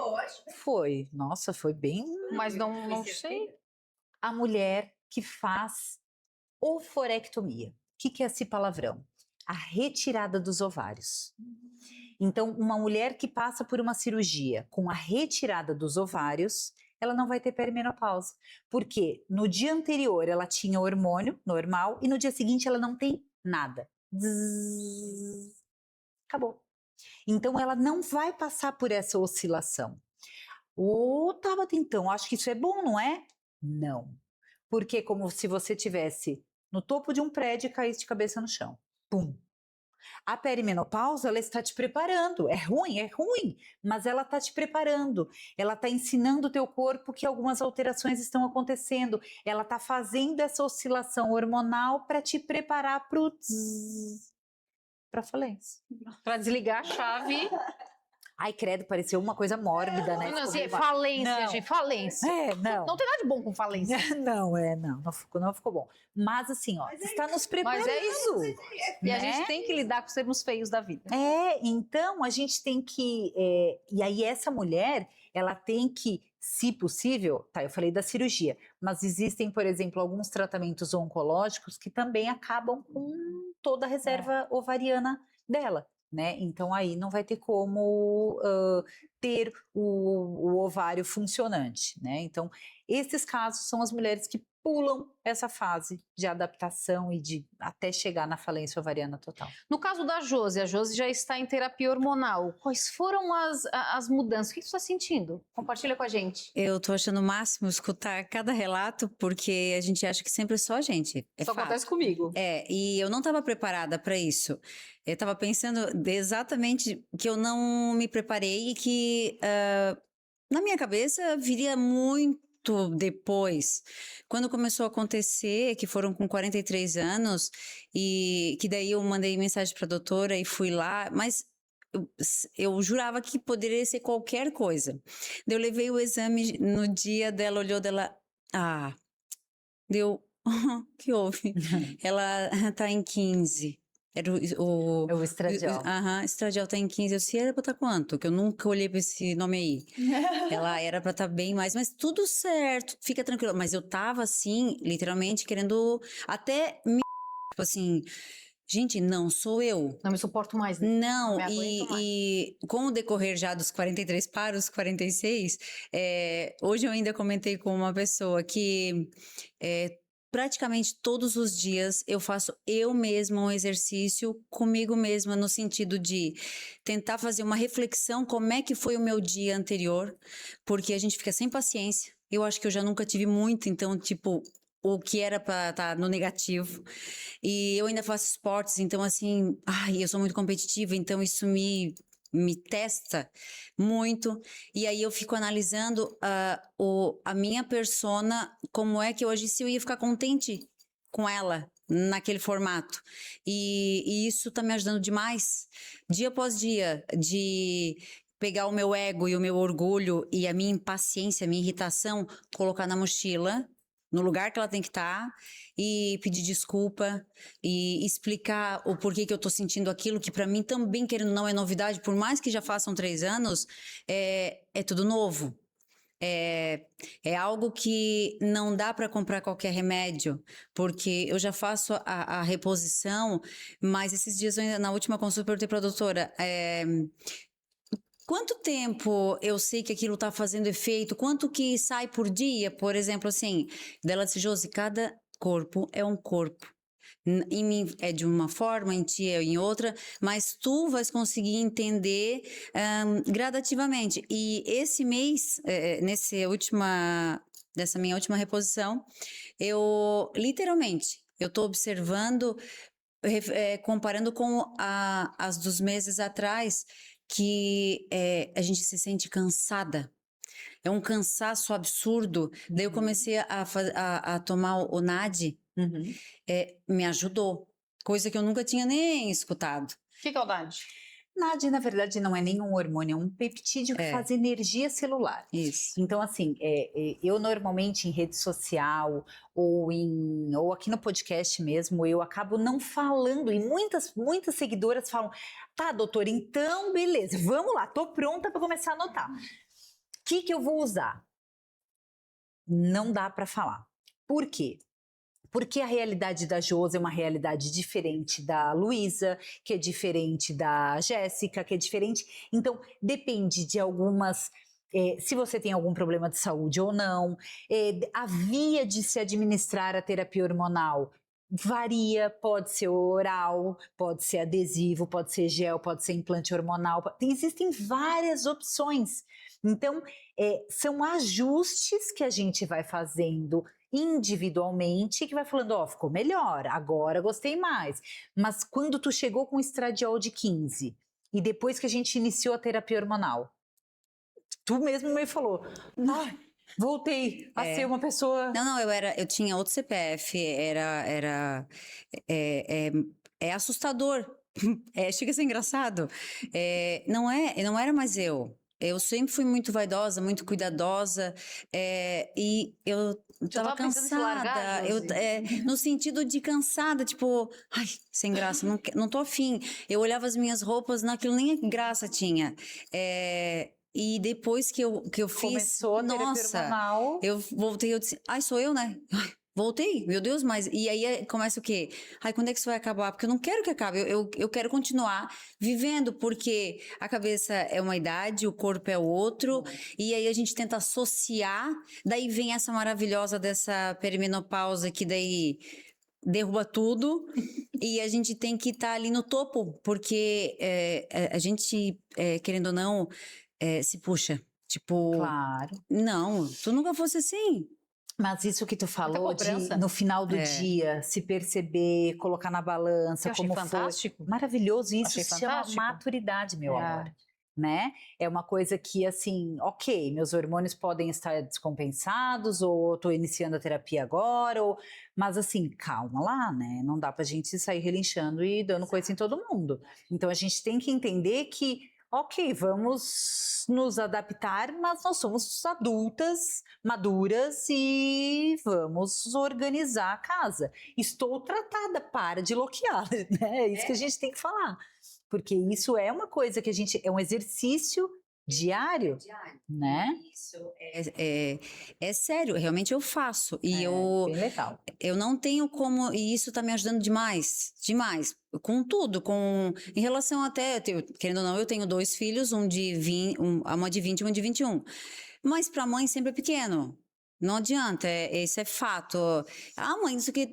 Foi. Nossa, foi bem... Mas não sei. A mulher que faz oforectomia. O que é esse palavrão? A retirada dos ovários. Então, uma mulher que passa por uma cirurgia com a retirada dos ovários, ela não vai ter perimenopausa. Porque no dia anterior ela tinha hormônio normal e no dia seguinte ela não tem nada. Zzz, acabou. Então, ela não vai passar por essa oscilação. Ô, Tabata, então, acho que isso é bom, não é? Não. Porque é como se você tivesse no topo de um prédio e caísse de cabeça no chão. Pum. A perimenopausa, ela está te preparando. É ruim, mas ela está te preparando. Ela está ensinando o teu corpo que algumas alterações estão acontecendo. Ela está fazendo essa oscilação hormonal para te preparar para falência. Pra desligar a chave. Ai, credo, pareceu uma coisa mórbida, né? Não, assim, Ficou falência, Não. gente. Falência. não. Não tem nada de bom com falência. Não ficou bom. Mas assim, ó, está nos preparando. Mas é isso. E a né? gente tem que lidar com os termos feios da vida. Então a gente tem que. E aí, essa mulher, ela tem que, se possível, tá, eu falei da cirurgia, mas existem, por exemplo, alguns tratamentos oncológicos que também acabam com toda a reserva ovariana dela. Né? Então aí não vai ter como ter o ovário funcionante, né? Então esses casos são as mulheres que pulam essa fase de adaptação e de até chegar na falência ovariana total. No caso da Josi, a Josi já está em terapia hormonal. Quais foram as mudanças? O que você está sentindo? Compartilha com a gente. Eu tô achando o máximo escutar cada relato, porque a gente acha que sempre é só a gente. É Só fato. acontece comigo. E eu não estava preparada para isso. Eu estava pensando exatamente que eu não me preparei e que na minha cabeça viria muito depois. Quando começou a acontecer, que foram com 43 anos, e que daí eu mandei mensagem para a doutora e fui lá, mas eu jurava que poderia ser qualquer coisa. Daí eu levei o exame no dia dela, olhou dela, deu, que houve? Ela tá em 15. Era o estradiol. Estradiol tá em 15. Eu disse, era pra estar quanto? Que eu nunca olhei pra esse nome aí. Ela era pra estar bem mais, mas tudo certo, fica tranquilo. Mas eu tava assim, literalmente, querendo até me... Tipo assim, gente, não sou eu. Não me suporto mais, né? Não, me aguento mais. e com o decorrer já dos 43 para os 46, hoje eu ainda comentei com uma pessoa que praticamente todos os dias eu faço eu mesma um exercício comigo mesma, no sentido de tentar fazer uma reflexão como é que foi o meu dia anterior, porque a gente fica sem paciência. Eu acho que eu já nunca tive muito, então, tipo, o que era pra estar no negativo. E eu ainda faço esportes, então, assim, eu sou muito competitiva, então isso me testa muito, e aí eu fico analisando a minha persona, como é que eu agisse, eu ia ficar contente com ela naquele formato, e isso tá me ajudando demais, dia após dia, de pegar o meu ego e o meu orgulho e a minha impaciência, a minha irritação, colocar na mochila, no lugar que ela tem que estar e pedir desculpa e explicar o porquê que eu tô sentindo aquilo, que para mim também, querendo ou não, é novidade, por mais que já façam 3 anos, é tudo novo. É algo que não dá para comprar qualquer remédio, porque eu já faço a reposição, mas esses dias, na última consulta, eu perguntei para a doutora, quanto tempo eu sei que aquilo está fazendo efeito? Quanto que sai por dia? Por exemplo, assim, dela disse, Josi, cada corpo é um corpo. Em mim é de uma forma, em ti é em outra, mas tu vais conseguir entender gradativamente. E esse mês, dessa minha última reposição, eu literalmente, eu estou observando, comparando com as dos meses atrás, que a gente se sente cansada. É um cansaço absurdo. Daí eu comecei a tomar o NAD, me ajudou. Coisa que eu nunca tinha nem escutado. Que é o NAD? NAD, na verdade, não é nenhum hormônio, é um peptídeo que faz energia celular. Isso. Então, assim, eu normalmente em rede social ou aqui no podcast mesmo, eu acabo não falando, e muitas seguidoras falam, tá, doutora, então beleza, vamos lá, tô pronta para começar a anotar. O que eu vou usar? Não dá para falar. Por quê? Porque a realidade da Josi é uma realidade diferente da Luísa, que é diferente da Jéssica, que é diferente. Então, depende de algumas... se você tem algum problema de saúde ou não. A via de se administrar a terapia hormonal varia, pode ser oral, pode ser adesivo, pode ser gel, pode ser implante hormonal. Existem várias opções. Então, são ajustes que a gente vai fazendo individualmente, que vai falando, ó, ficou melhor, agora gostei mais. Mas quando tu chegou com estradiol de 15 e depois que a gente iniciou a terapia hormonal, tu mesmo me falou, voltei a ser uma pessoa... Não, eu tinha outro CPF, é assustador, chega a ser engraçado, não era mais eu. Eu sempre fui muito vaidosa, muito cuidadosa, e eu tava cansada, largar, no sentido de cansada, tipo, ai, sem graça, não tô afim. Eu olhava as minhas roupas, naquilo nem graça tinha. E depois que eu fiz, começou a terapia hormonal, eu voltei, eu disse, ai, sou eu, né? Voltei, meu Deus, mas... E aí começa o quê? Ai, quando é que isso vai acabar? Porque eu não quero que acabe, eu quero continuar vivendo, porque a cabeça é uma idade, o corpo é outro, e aí a gente tenta associar, daí vem essa maravilhosa dessa perimenopausa, que daí derruba tudo, e a gente tem que estar ali no topo, porque a gente, querendo ou não, se puxa. Tipo, claro. Não, tu nunca fosse assim. Mas isso que tu falou de, cobrança. no final do dia, se perceber, colocar na balança, Eu achei como fantástico. foi. Maravilhoso. Isso Achei se chama fantástico. maturidade, meu amor. Né? É uma coisa que, assim, ok, meus hormônios podem estar descompensados, ou tô iniciando a terapia agora, mas assim, calma lá, né? Não dá pra gente sair relinchando e dando coisa em todo mundo. Então a gente tem que entender que, ok, vamos nos adaptar, mas nós somos adultas, maduras e vamos organizar a casa. Estou tratada, para de bloquear, né? É isso que a gente tem que falar. Porque isso é uma coisa que é um exercício diário, né? Isso é sério, realmente eu faço. E bem legal. eu não tenho como, e isso tá me ajudando demais, com tudo, em relação até, querendo ou não, eu tenho 2 filhos, uma de 20 e uma de 21. Mas pra mãe sempre é pequeno. Não adianta, esse é fato. Ah, mãe, isso aqui...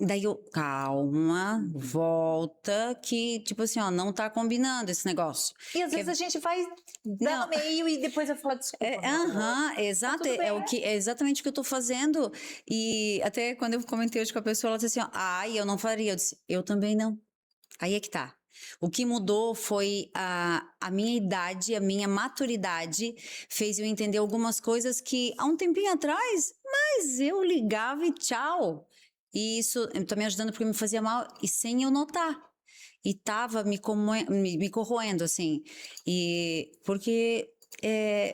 Daí eu, calma, volta, que tipo assim, ó, não tá combinando esse negócio. E às vezes a gente vai dar no meio e depois vai falar desculpa. Exato, é exatamente o que eu tô fazendo. E até quando eu comentei hoje com a pessoa, ela disse assim, ó, ai, eu não faria. Eu disse, eu também não. Aí é que tá. O que mudou foi a minha idade, a minha maturidade, fez eu entender algumas coisas que há um tempinho atrás, mas eu ligava e tchau. E isso tá me ajudando porque me fazia mal e sem eu notar. E tava me corroendo, assim. E porque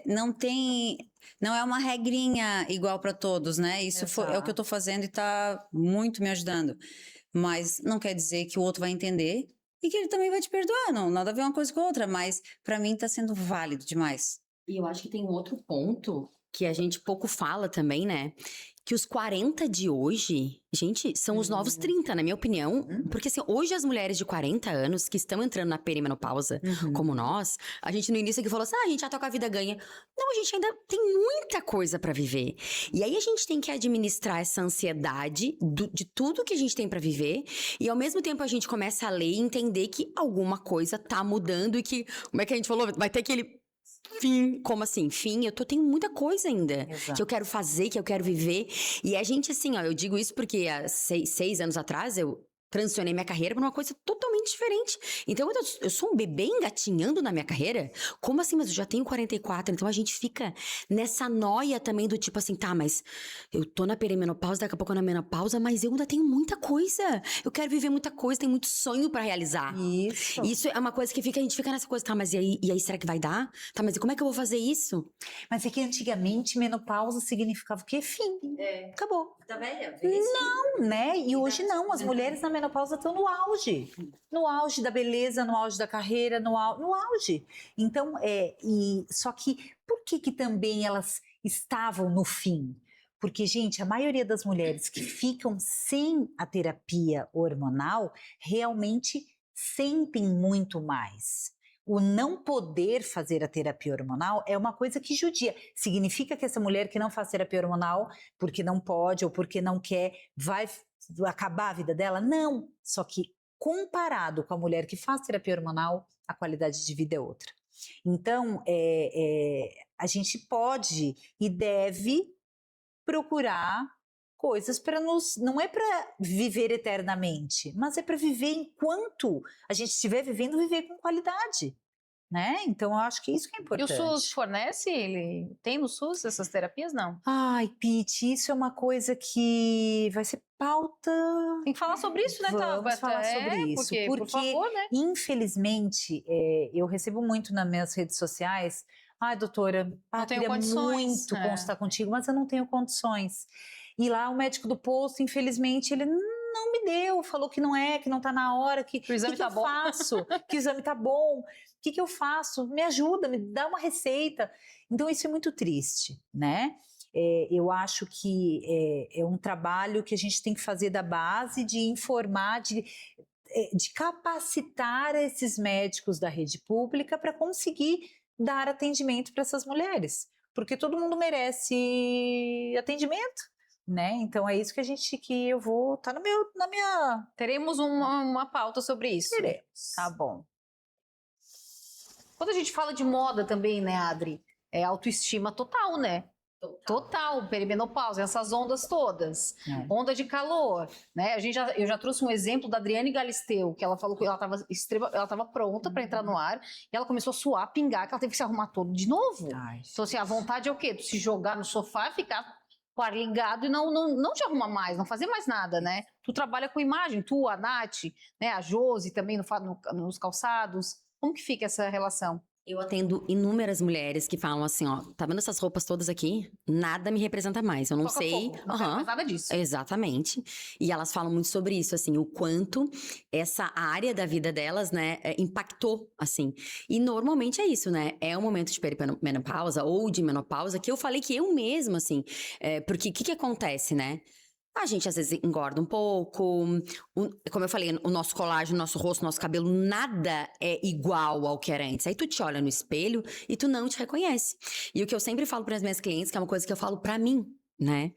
não tem... Não é uma regrinha igual para todos, né? Isso é o que eu tô fazendo e tá muito me ajudando. Mas não quer dizer que o outro vai entender e que ele também vai te perdoar. Não, nada a ver uma coisa com a outra, mas para mim tá sendo válido demais. E eu acho que tem um outro ponto que a gente pouco fala também, né? Que os 40 de hoje, gente, são os novos 30, na minha opinião. Porque assim, hoje as mulheres de 40 anos que estão entrando na perimenopausa, como nós, a gente no início aqui falou assim, a gente já tá com a vida ganha. Não, a gente ainda tem muita coisa pra viver. E aí a gente tem que administrar essa ansiedade de tudo que a gente tem pra viver. E ao mesmo tempo a gente começa a ler e entender que alguma coisa tá mudando e que, como é que a gente falou? Vai ter aquele fim. Como assim? Fim? Tenho muita coisa ainda que eu quero fazer, que eu quero viver. E a gente, assim, ó, eu digo isso porque há 6 anos atrás eu transicionei minha carreira pra uma coisa totalmente diferente. Então, eu sou um bebê engatinhando na minha carreira? Como assim? Mas eu já tenho 44. Então, a gente fica nessa noia também do tipo assim, tá, mas eu tô na perimenopausa, daqui a pouco na menopausa, mas eu ainda tenho muita coisa. Eu quero viver muita coisa, tenho muito sonho pra realizar. Isso é uma coisa que a gente fica nessa coisa, tá, mas e aí será que vai dar? Tá, mas e como é que eu vou fazer isso? Mas é que antigamente menopausa significava o quê? Fim. Acabou. Tá velha? Não, né? E hoje não. As mulheres na menopausa estão no auge. No auge da beleza, no auge da carreira, no auge. Então, só que por que também elas estavam no fim? Porque, gente, a maioria das mulheres que ficam sem a terapia hormonal realmente sentem muito mais. O não poder fazer a terapia hormonal é uma coisa que judia. Significa que essa mulher que não faz terapia hormonal porque não pode ou porque não quer, vai acabar a vida dela? Não. Só que comparado com a mulher que faz terapia hormonal, a qualidade de vida é outra. Então, a gente pode e deve procurar coisas para não é para viver eternamente, mas é para viver enquanto a gente estiver vivendo, viver com qualidade, né? Então eu acho que isso que é E o importante. SUS fornece? Ele tem no SUS essas terapias? Não. Ai, Pete, isso é uma coisa que vai ser pauta. Tem que falar sobre isso, né, Tabata? Vamos falar sobre isso, porque, por favor, né? infelizmente, eu recebo muito nas minhas redes sociais. Ai, doutora, tenho queria condições, muito consultar contigo, mas eu não tenho condições. E lá o médico do posto, infelizmente, ele não me deu, falou que não tá na hora, que o exame que tá eu bom. faço? Que o exame tá bom. O que eu faço? Me ajuda, me dá uma receita. Então isso é muito triste, né? Eu acho que é um trabalho que a gente tem que fazer da base, de informar, de capacitar esses médicos da rede pública para conseguir dar atendimento para essas mulheres, porque todo mundo merece atendimento, né? Então é isso que eu vou na minha. Teremos uma pauta sobre isso. Teremos. Tá bom. Quando a gente fala de moda também, né, Adri? É autoestima total, né? Total, perimenopausa, essas ondas todas. Onda de calor, né? Eu já trouxe um exemplo da Adriane Galisteu, que ela falou que ela estava pronta para entrar no ar, e ela começou a suar, pingar, que ela teve que se arrumar todo de novo. Então, assim, a vontade é o quê? Tu se jogar no sofá, ficar com o ar ligado e não te arrumar mais, não fazer mais nada, né? Tu trabalha com imagem, tu, a Nath, né? A Josi também nos calçados. Como que fica essa relação? Eu atendo inúmeras mulheres que falam assim, ó, tá vendo essas roupas todas aqui? Nada me representa mais, eu não Toca sei. fogo, não quero mais nada disso. Exatamente. E elas falam muito sobre isso, assim, o quanto essa área da vida delas, né, impactou, assim. E normalmente é isso, né? É um momento de perimenopausa ou de menopausa que eu falei que eu mesma, assim, porque o que acontece, né? A gente às vezes engorda um pouco, como eu falei, o nosso colágeno, o nosso rosto, o nosso cabelo, nada é igual ao que era antes. Aí tu te olha no espelho e tu não te reconhece. E o que eu sempre falo para as minhas clientes, que é uma coisa que eu falo para mim, né?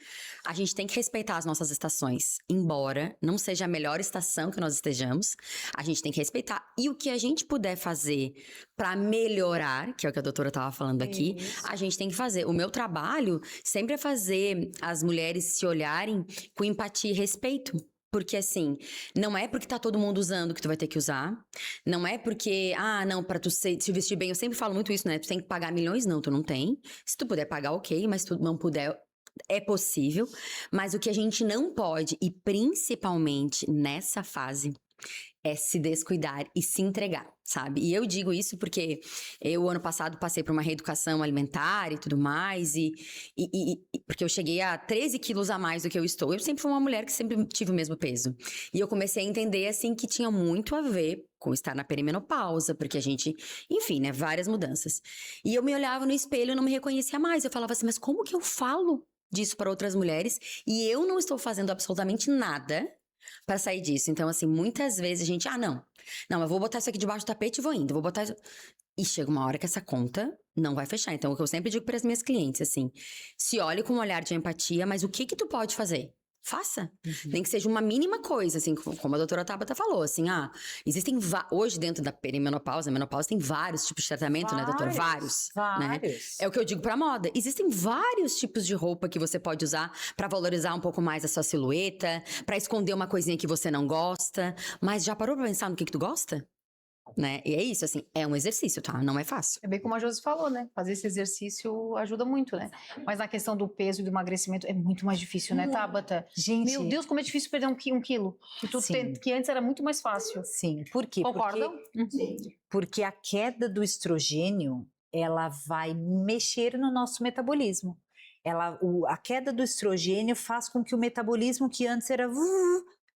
A gente tem que respeitar as nossas estações, embora não seja a melhor estação que nós estejamos, a gente tem que respeitar. E o que a gente puder fazer para melhorar, que é o que a doutora estava falando aqui, a gente tem que fazer. O meu trabalho sempre é fazer as mulheres se olharem com empatia e respeito. Porque assim, não é porque tá todo mundo usando que tu vai ter que usar. Não é porque, não, pra tu se vestir bem. Eu sempre falo muito isso, né? Tu tem que pagar milhões. Não, tu não tem. Se tu puder pagar, ok. Mas se tu não puder, é possível. Mas o que a gente não pode, e principalmente nessa fase, é se descuidar e se entregar, sabe? E eu digo isso porque eu, ano passado, passei por uma reeducação alimentar e tudo mais, porque eu cheguei a 13 quilos a mais do que eu estou. Eu sempre fui uma mulher que sempre tive o mesmo peso. E eu comecei a entender, assim, que tinha muito a ver com estar na perimenopausa, porque a gente, enfim, né, várias mudanças. E eu me olhava no espelho e não me reconhecia mais. Eu falava assim, mas como que eu falo disso para outras mulheres e eu não estou fazendo absolutamente nada pra sair disso? Então, assim, muitas vezes a gente, não, eu vou botar isso aqui debaixo do tapete e vou indo, vou botar isso... E chega uma hora que essa conta não vai fechar. Então, o que eu sempre digo para as minhas clientes, assim, se olhe com um olhar de empatia, mas o que tu pode fazer? Faça. Nem que seja uma mínima coisa, assim, como a doutora Tabata falou, assim, existem, hoje dentro da perimenopausa, menopausa, tem vários tipos de tratamento, né, doutora? Vários. Né? É o que eu digo pra moda. Existem vários tipos de roupa que você pode usar pra valorizar um pouco mais a sua silhueta, pra esconder uma coisinha que você não gosta, mas já parou pra pensar no que tu gosta? Né? E é isso, assim, é um exercício, tá? Não é fácil. É bem como a Josi falou, né? Fazer esse exercício ajuda muito, né? Mas na questão do peso e do emagrecimento é muito mais difícil, né, Tabata? Gente, Meu Deus, como é difícil perder um quilo. Que antes era muito mais fácil. sim, por quê? Concordam? Porque a queda do estrogênio, ela vai mexer no nosso metabolismo. A queda do estrogênio faz com que o metabolismo que antes era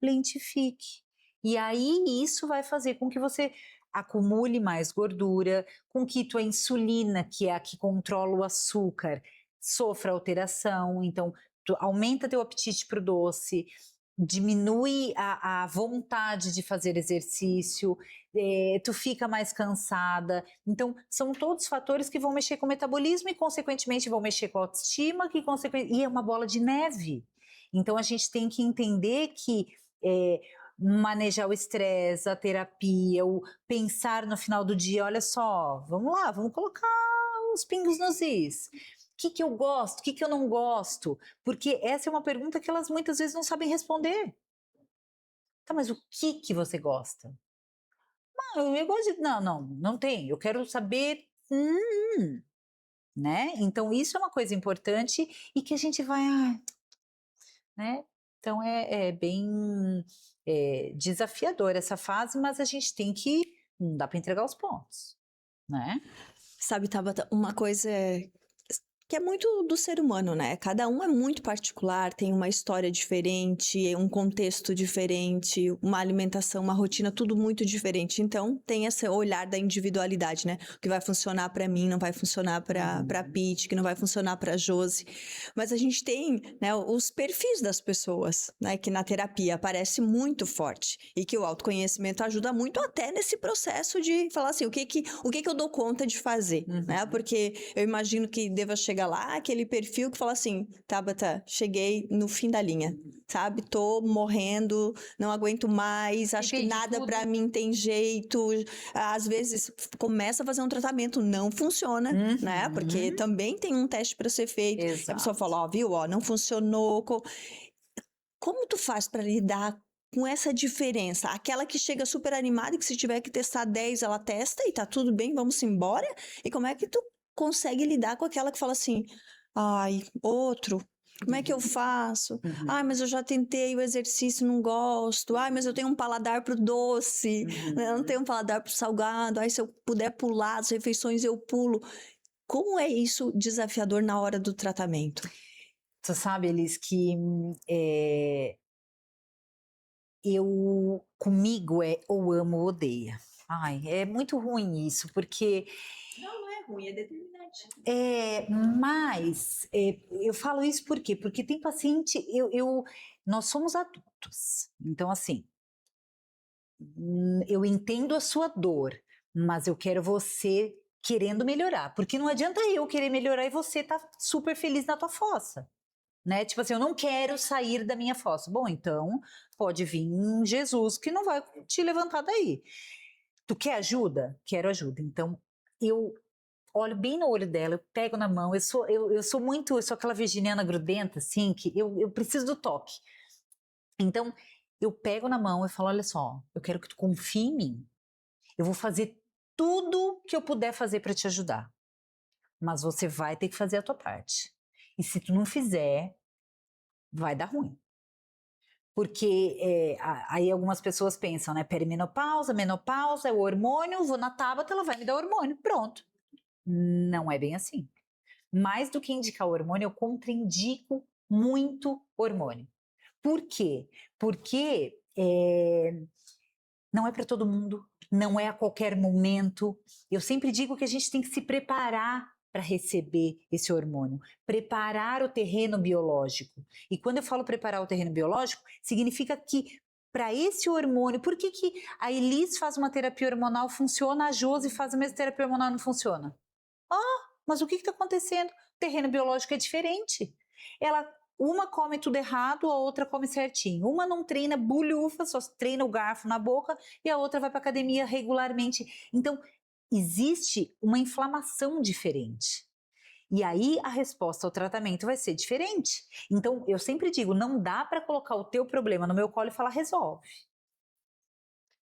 lentifique. E aí isso vai fazer com que você acumule mais gordura, com que tua insulina, que é a que controla o açúcar, sofra alteração. Então, tu aumenta teu apetite para o doce, diminui a vontade de fazer exercício, tu fica mais cansada. Então, são todos fatores que vão mexer com o metabolismo e, consequentemente, vão mexer com a autoestima, e é uma bola de neve. Então, a gente tem que entender que manejar o estresse, a terapia, o pensar no final do dia, olha só, vamos lá, vamos colocar os pingos nos is. O que eu gosto, o que eu não gosto? Porque essa é uma pergunta que elas muitas vezes não sabem responder. Tá, mas o que você gosta? Eu gosto de... Não tem. Eu quero saber... né? Então, isso é uma coisa importante e que a gente vai... né? Então, é bem desafiador essa fase, mas a gente tem que... Não dá para entregar os pontos, né? Sabe, Tabata, uma coisa que é muito do ser humano, né? Cada um é muito particular, tem uma história diferente, um contexto diferente, uma alimentação, uma rotina, tudo muito diferente. Então, tem esse olhar da individualidade, né? O que vai funcionar pra mim não vai funcionar pra Pete, que não vai funcionar pra Josi. Mas a gente tem, né, os perfis das pessoas, né? Que na terapia aparece muito forte e que o autoconhecimento ajuda muito até nesse processo de falar assim, o que eu dou conta de fazer, né? Porque eu imagino que deva chegar lá, aquele perfil que fala assim, Tabata, cheguei no fim da linha, sabe? Tô morrendo, não aguento mais, acho que nada pra mim tem jeito. Às vezes começa a fazer um tratamento, não funciona, né? Porque também tem um teste pra ser feito. Exato. A pessoa fala, viu, não funcionou. Como tu faz pra lidar com essa diferença? Aquela que chega super animada e que se tiver que testar 10, ela testa e tá tudo bem, vamos embora? E como é que tu consegue lidar com aquela que fala assim, outro, como é que eu faço? Mas eu já tentei o exercício, não gosto. Mas eu tenho um paladar pro doce, eu não tenho um paladar pro salgado. Se eu puder pular as refeições, eu pulo. Como é isso desafiador na hora do tratamento? Você sabe, Elis, que comigo ou amo ou odeia. É muito ruim isso, porque... Não é ruim, é determinante. Mas eu falo isso por quê? Porque tem paciente, nós somos adultos, então assim, eu entendo a sua dor, mas eu quero você querendo melhorar, porque não adianta eu querer melhorar e você tá super feliz na tua fossa, né? Tipo assim, eu não quero sair da minha fossa. Bom, então pode vir Jesus que não vai te levantar daí. Tu quer ajuda? Quero ajuda. Então eu olho bem no olho dela, eu pego na mão, eu sou aquela virginiana grudenta, assim, que eu preciso do toque. Então, eu pego na mão e falo, olha só, eu quero que tu confie em mim. Eu vou fazer tudo que eu puder fazer para te ajudar. Mas você vai ter que fazer a tua parte. E se tu não fizer, vai dar ruim. Porque aí algumas pessoas pensam, né? Perimenopausa, menopausa, é o hormônio, vou na Tabata, ela vai me dar hormônio, pronto. Não é bem assim. Mais do que indicar hormônio, eu contraindico muito hormônio. Por quê? Porque não é para todo mundo, não é a qualquer momento. Eu sempre digo que a gente tem que se preparar para receber esse hormônio, preparar o terreno biológico. E quando eu falo preparar o terreno biológico, significa que para esse hormônio, por que a Elis faz uma terapia hormonal, funciona, a Josi faz a mesma terapia hormonal, não funciona? Mas o que está acontecendo? O terreno biológico é diferente. Uma come tudo errado, a outra come certinho. Uma não treina bulhufa, só treina o garfo na boca, e a outra vai para academia regularmente. Então, existe uma inflamação diferente. E aí, a resposta ao tratamento vai ser diferente. Então, eu sempre digo, não dá para colocar o teu problema no meu colo e falar, resolve.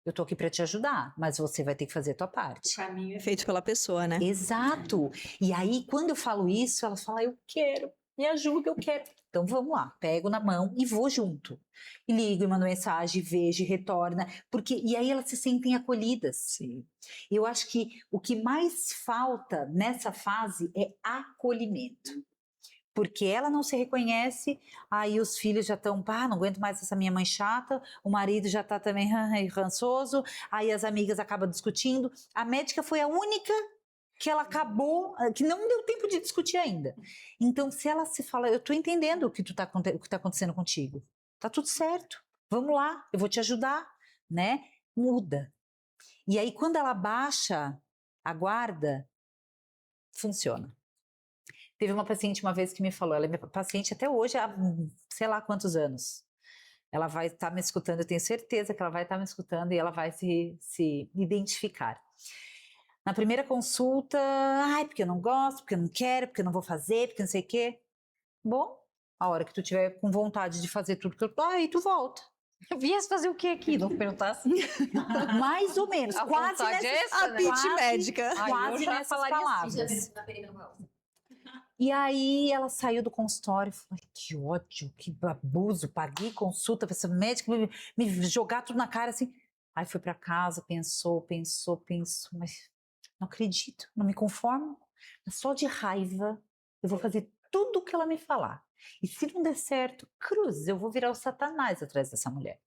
Eu tô aqui para te ajudar, mas você vai ter que fazer a tua parte. O caminho é feito pela pessoa, né? Exato. E aí, quando eu falo isso, elas falam, eu quero, me ajuda, eu quero. Então, vamos lá, pego na mão e vou junto. E ligo, e mando mensagem, vejo, e retorna. E aí elas se sentem acolhidas. Sim. Eu acho que o que mais falta nessa fase é acolhimento. Porque ela não se reconhece, aí os filhos já estão, não aguento mais essa minha mãe chata, o marido já está também rançoso, aí as amigas acabam discutindo. A médica foi a única que ela acabou, que não deu tempo de discutir ainda. Então, se ela se fala, eu estou entendendo o que está acontecendo contigo, tá tudo certo, vamos lá, eu vou te ajudar, né? Muda. E aí, quando ela baixa a guarda, funciona. Teve uma paciente uma vez que me falou, ela é minha paciente até hoje há sei lá quantos anos. Ela vai estar me escutando, eu tenho certeza que ela vai estar me escutando e ela vai se identificar. Na primeira consulta, porque eu não gosto, porque eu não quero, porque eu não vou fazer, porque não sei o quê. Bom, a hora que tu tiver com vontade de fazer tudo que eu tô, aí tu volta. Viesse fazer o que aqui? Não perguntasse? Mais ou menos, A quase vontade nessas, é essa, né? Pitch médica. quase nessas palavras. E aí ela saiu do consultório e falou, que ódio, que abuso, paguei consulta para esse médico me jogar tudo na cara assim. Aí foi para casa, pensou, mas não acredito, não me conformo. Mas só de raiva eu vou fazer tudo o que ela me falar. E se não der certo, cruz, eu vou virar o Satanás atrás dessa mulher.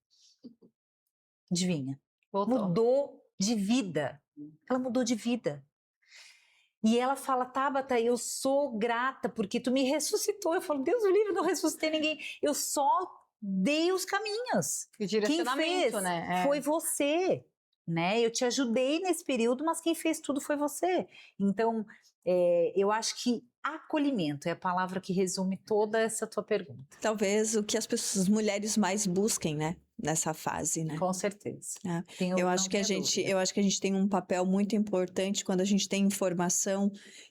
Adivinha? Mudou de vida. Ela mudou de vida. E ela fala, Tabata, eu sou grata porque tu me ressuscitou. Eu falo, Deus o livre, não ressuscitei ninguém. Eu só dei os caminhos. O direcionamento, quem fez né? foi você, né? Eu te ajudei nesse período, mas quem fez tudo foi você. Então, eu acho que acolhimento é a palavra que resume toda essa tua pergunta. Talvez o que as mulheres mais busquem, né? Nessa fase, né? Com certeza. Eu acho que a gente tem um papel muito importante quando a gente tem informação,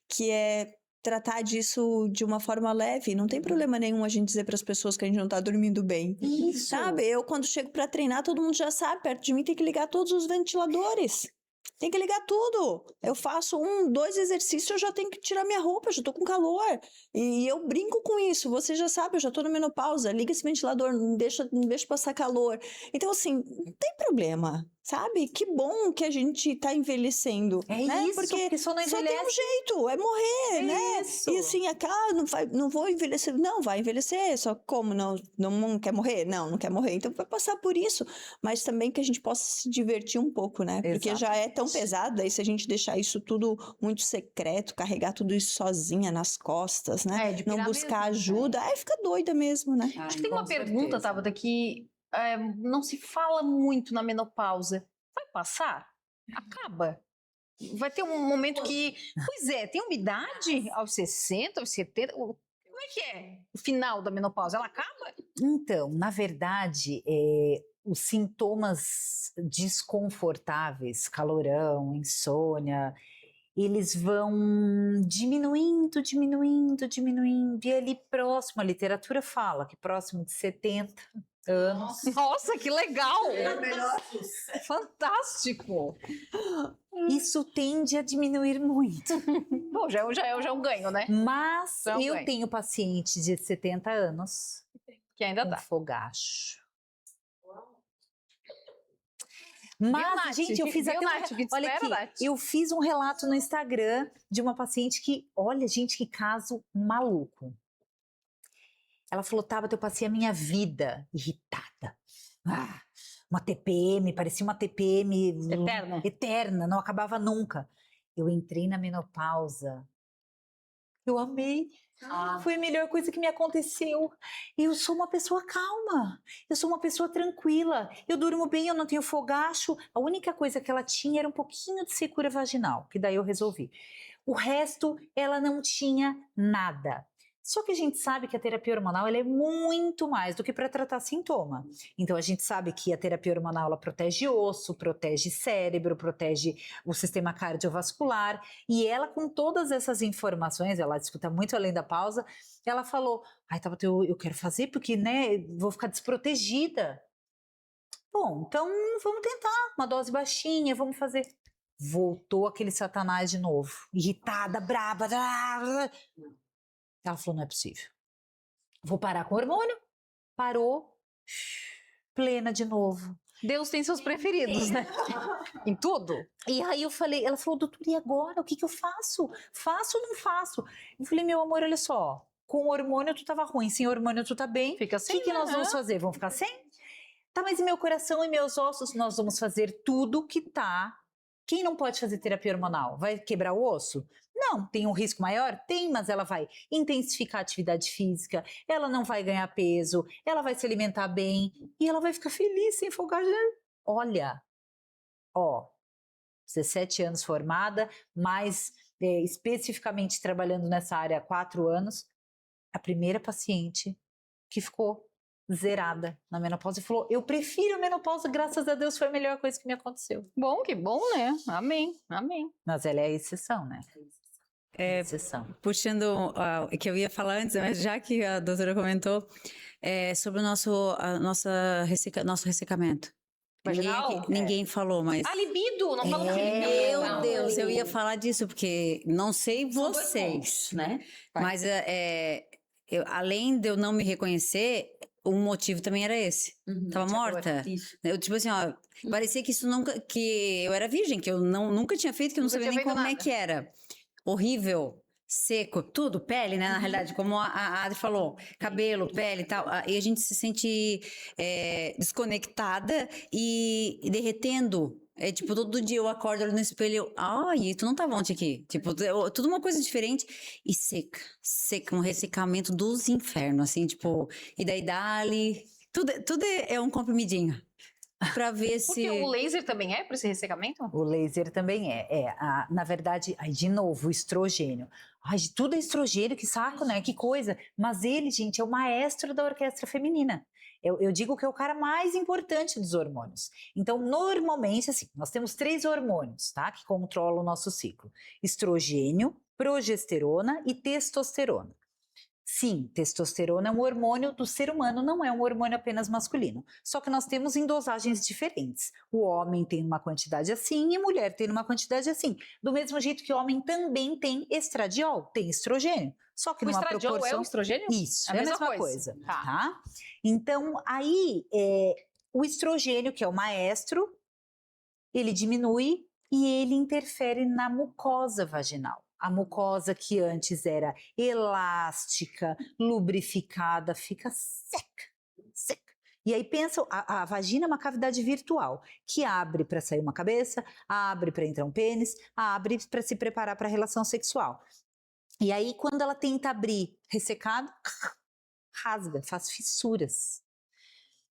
que é tratar disso de uma forma leve. Não tem problema nenhum a gente dizer para as pessoas que a gente não tá dormindo bem. Isso. Sabe? Eu, quando chego para treinar, todo mundo já sabe, perto de mim tem que ligar todos os ventiladores. Tem que ligar tudo. Eu faço 1, 2 exercícios, eu já tenho que tirar minha roupa, eu já tô com calor. E eu brinco com isso. Você já sabe, eu já tô na menopausa. Liga esse ventilador, não deixa passar calor. Então, assim, não tem problema, sabe? Que bom que a gente tá envelhecendo. É isso, porque só não envelhece. Só tem um jeito, é morrer, né? Isso. E assim, não vou envelhecer. Não, vai envelhecer, só como? Não quer morrer? Não quer morrer. Então vai passar por isso. Mas também que a gente possa se divertir um pouco, né? Porque já é tão pesado, aí se a gente deixar isso tudo muito secreto, carregar tudo isso sozinha nas costas, né? Não buscar ajuda, aí fica doida mesmo, né? Acho que tem uma pergunta, Tabata, que não se fala muito na menopausa. Vai passar? Acaba? Vai ter um momento que... Pois é, tem uma idade aos 60, aos 70... Como é que é o final da menopausa? Ela acaba? Então, na verdade, os sintomas desconfortáveis, calorão, insônia, eles vão diminuindo. E ali próximo, a literatura fala que próximo de 70 anos. Nossa, que legal! Fantástico! Isso tende a diminuir muito. Bom, já é um ganho, né? Mas Não eu ganho. tenho paciente de 70 anos Que ainda com dá. fogacho. Mas, Nath? gente, eu fiz Viu, até um... Nath? O que te Olha espera, aqui, Nath? eu fiz um relato no Instagram de uma paciente que, olha, gente, que caso maluco. Ela falou, Tabata, eu passei a minha vida irritada. Ah, uma TPM, parecia uma TPM Eterna. eterna, não acabava nunca. Eu entrei na menopausa. Eu amei. Foi a melhor coisa que me aconteceu. Eu sou uma pessoa calma. Eu sou uma pessoa tranquila. Eu durmo bem, eu não tenho fogacho. A única coisa que ela tinha era um pouquinho de secura vaginal, que daí eu resolvi. O resto, ela não tinha nada. Só que a gente sabe que a terapia hormonal ela é muito mais do que para tratar sintoma. Então a gente sabe que a terapia hormonal ela protege osso, protege cérebro, protege o sistema cardiovascular. E ela, com todas essas informações, ela discuta muito além da pausa, ela falou: ai, Tabata, eu quero fazer porque, né, vou ficar desprotegida. Bom, então vamos tentar, uma dose baixinha, vamos fazer. Voltou aquele satanás de novo, irritada, braba. Ela falou, não é possível. Vou parar com o hormônio. Parou. Plena de novo. Deus tem seus preferidos, né? Em tudo. E aí eu falei, ela falou, doutora, e agora? O que eu faço? Faço ou não faço? Eu falei, meu amor, olha só. Com o hormônio tu tava ruim, sem hormônio tu tá bem. Fica O assim, que nós vamos fazer? Vamos ficar sem? Tá, mas e meu coração e meus ossos? Nós vamos fazer tudo que tá. Quem não pode fazer terapia hormonal? Vai quebrar o osso? Não, tem um risco maior? Tem, mas ela vai intensificar a atividade física, ela não vai ganhar peso, ela vai se alimentar bem e ela vai ficar feliz, sem folgar. Olha, 17 anos formada, mas especificamente trabalhando nessa área há 4 anos, a primeira paciente que ficou zerada na menopausa e falou, eu prefiro a menopausa, graças a Deus foi a melhor coisa que me aconteceu. Bom, que bom, né? Amém, amém. Mas ela é a exceção, né? Exceção. Puxando o que eu ia falar antes, mas já que a doutora comentou, sobre o nosso ressecamento. Vaginal? Ninguém falou, mas... A libido, não fala Meu Deus, eu ia falar disso, porque não sei vocês, né? mas além de eu não me reconhecer, o motivo também era esse. Tava morta. Isso. Eu, tipo assim, ó, parecia que isso nunca, que eu era virgem, que eu nunca tinha feito, que eu não Nunca sabia tinha nem feito como é nada. que era. Horrível, seco, tudo, pele, né? Na realidade, como a Adri falou, cabelo, pele e tal. E a gente se sente desconectada e derretendo. É tipo, todo dia eu acordo olho no espelho, ai, tu não tava ontem aqui. Tipo, tudo uma coisa diferente e seca, um ressecamento dos infernos, assim, tipo, e daí dali, tudo é um comprimidinho. Pra ver se... Porque o laser também é para esse ressecamento? O laser também na verdade, aí de novo, o estrogênio. Ai, tudo é estrogênio, que saco, né? Que coisa. Mas ele, gente, é o maestro da orquestra feminina. Eu digo que é o cara mais importante dos hormônios. Então, normalmente, assim, nós temos 3 hormônios, tá? Que controlam o nosso ciclo. Estrogênio, progesterona e testosterona. Sim, testosterona é um hormônio do ser humano, não é um hormônio apenas masculino. Só que nós temos em dosagens diferentes. O homem tem uma quantidade assim e a mulher tem uma quantidade assim. Do mesmo jeito que o homem também tem estradiol, tem estrogênio. Só que O numa estradiol proporção... é o estrogênio? Isso, É é a a mesma mesma coisa. coisa. Tá. Tá? Então, aí, o estrogênio, que é o maestro, ele diminui e ele interfere na mucosa vaginal. A mucosa que antes era elástica, lubrificada, fica seca. E aí pensa, a vagina é uma cavidade virtual, que abre para sair uma cabeça, abre para entrar um pênis, abre para se preparar para a relação sexual. E aí quando ela tenta abrir ressecado, rasga, faz fissuras.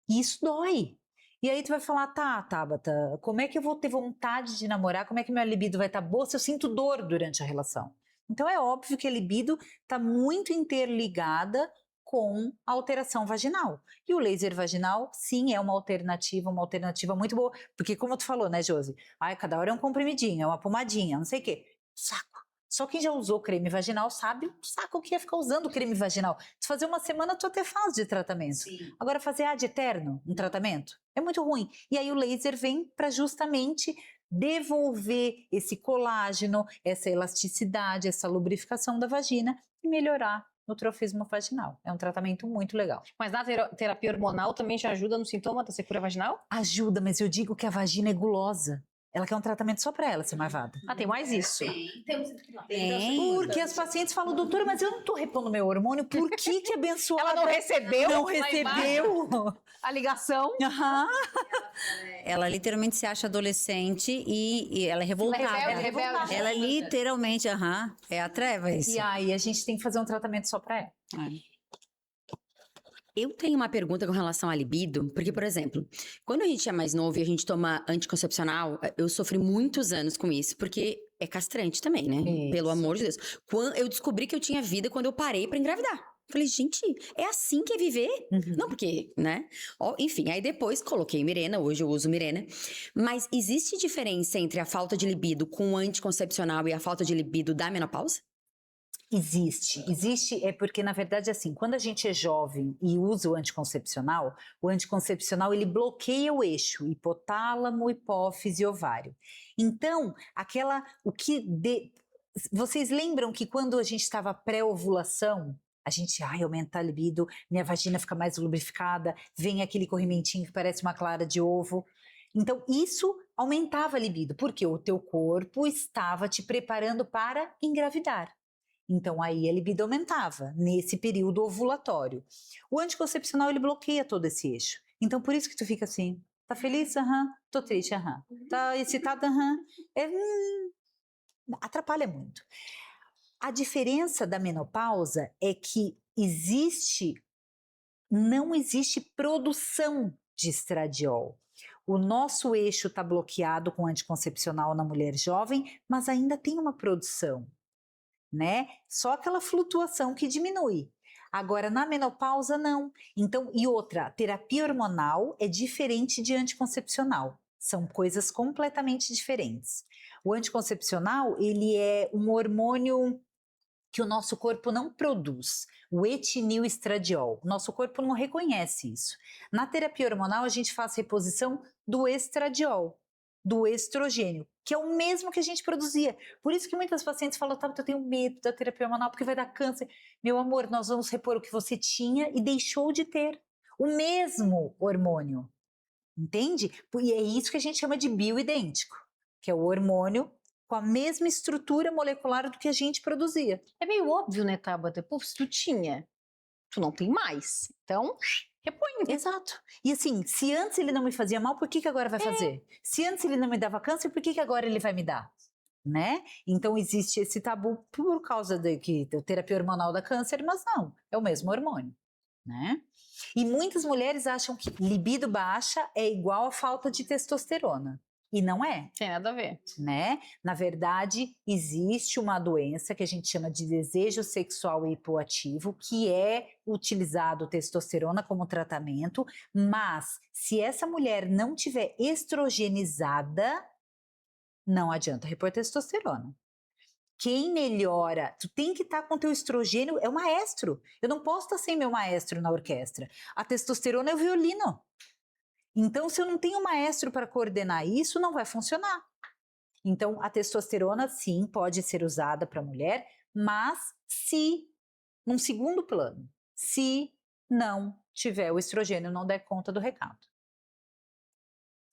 E isso dói. E aí tu vai falar, tá, Tabata, como é que eu vou ter vontade de namorar? Como é que minha libido vai estar boa se eu sinto dor durante a relação? Então é óbvio que a libido está muito interligada com a alteração vaginal. E o laser vaginal, sim, é uma alternativa muito boa. Porque como tu falou, né, Josi? Ai, cada hora é um comprimidinho, é uma pomadinha, não sei o quê. Saco. Só quem já usou creme vaginal sabe o saco que é ficar usando creme vaginal. Se fazer uma semana, tu até faz de tratamento. Sim. Agora, fazer ad eterno um tratamento é muito ruim. E aí o laser vem para justamente devolver esse colágeno, essa elasticidade, essa lubrificação da vagina e melhorar no trofismo vaginal. É um tratamento muito legal. Mas na terapia hormonal também já ajuda no sintoma da secura vaginal? Ajuda, mas eu digo que a vagina é gulosa. Ela quer um tratamento só pra ela, ser marvada. Ah, tem mais isso. Porque as pacientes falam, doutora, mas eu não tô repondo meu hormônio, por que que abençoada Ela não recebeu? não lá recebeu? a ligação? Aham. Ela literalmente se acha adolescente e ela é revoltada. rebelde. Ela literalmente, é a treva isso. E aí a gente tem que fazer um tratamento só pra ela. Eu tenho uma pergunta com relação à libido, porque, por exemplo, quando a gente é mais novo e a gente toma anticoncepcional, eu sofri muitos anos com isso, porque é castrante também, né? Isso. Pelo amor de Deus. Eu descobri que eu tinha vida quando eu parei pra engravidar. Falei, gente, é assim que é viver? Não, porque, né? Enfim, aí depois coloquei Mirena, hoje eu uso Mirena. Mas existe diferença entre a falta de libido com o anticoncepcional e a falta de libido da menopausa? Existe é porque na verdade assim, quando a gente é jovem e usa o anticoncepcional ele bloqueia o eixo hipotálamo, hipófise e ovário. Então, vocês lembram que quando a gente estava pré-ovulação, a gente, aumenta a libido, minha vagina fica mais lubrificada, vem aquele corrimentinho que parece uma clara de ovo. Então, isso aumentava a libido, porque o teu corpo estava te preparando para engravidar. Então, aí a libido aumentava, nesse período ovulatório. O anticoncepcional, ele bloqueia todo esse eixo. Então, por isso que tu fica assim, tá feliz? Aham. Tô triste? Aham. Tá excitada? Aham. Atrapalha muito. A diferença da menopausa é que não existe produção de estradiol. O nosso eixo está bloqueado com anticoncepcional na mulher jovem, mas ainda tem uma produção, né? Só aquela flutuação que diminui. Agora, na menopausa, não. Então, e outra, terapia hormonal é diferente de anticoncepcional. São coisas completamente diferentes. O anticoncepcional, ele é um hormônio que o nosso corpo não produz, o etililestradiol. Nosso corpo não reconhece isso. Na terapia hormonal, a gente faz reposição do estradiol, do estrogênio, que é o mesmo que a gente produzia. Por isso que muitas pacientes falam, eu tenho medo da terapia hormonal porque vai dar câncer. Meu amor, nós vamos repor o que você tinha e deixou de ter. O mesmo hormônio. Entende? E é isso que a gente chama de bioidêntico, que é o hormônio com a mesma estrutura molecular do que a gente produzia. É meio óbvio, né, Tabata? Pô, se tu tinha, tu não tem mais. Então, repõe. Exato. E assim, se antes ele não me fazia mal, por que agora vai fazer? Se antes ele não me dava câncer, por que agora ele vai me dar? Né? Então existe esse tabu por causa de que a terapia hormonal dá câncer, mas não, é o mesmo hormônio, né? E muitas mulheres acham que libido baixa é igual a falta de testosterona. E não é. Tem nada a ver. Né? Na verdade, existe uma doença que a gente chama de desejo sexual hipoativo, que é utilizado testosterona como tratamento, mas se essa mulher não tiver estrogenizada, não adianta repor testosterona. Quem melhora, tu tem que estar com teu estrogênio, é o maestro. Eu não posso estar sem meu maestro na orquestra. A testosterona é o violino. Então, se eu não tenho maestro para coordenar isso, não vai funcionar. Então, a testosterona, sim, pode ser usada para mulher, mas num segundo plano, se não tiver o estrogênio, não der conta do recado.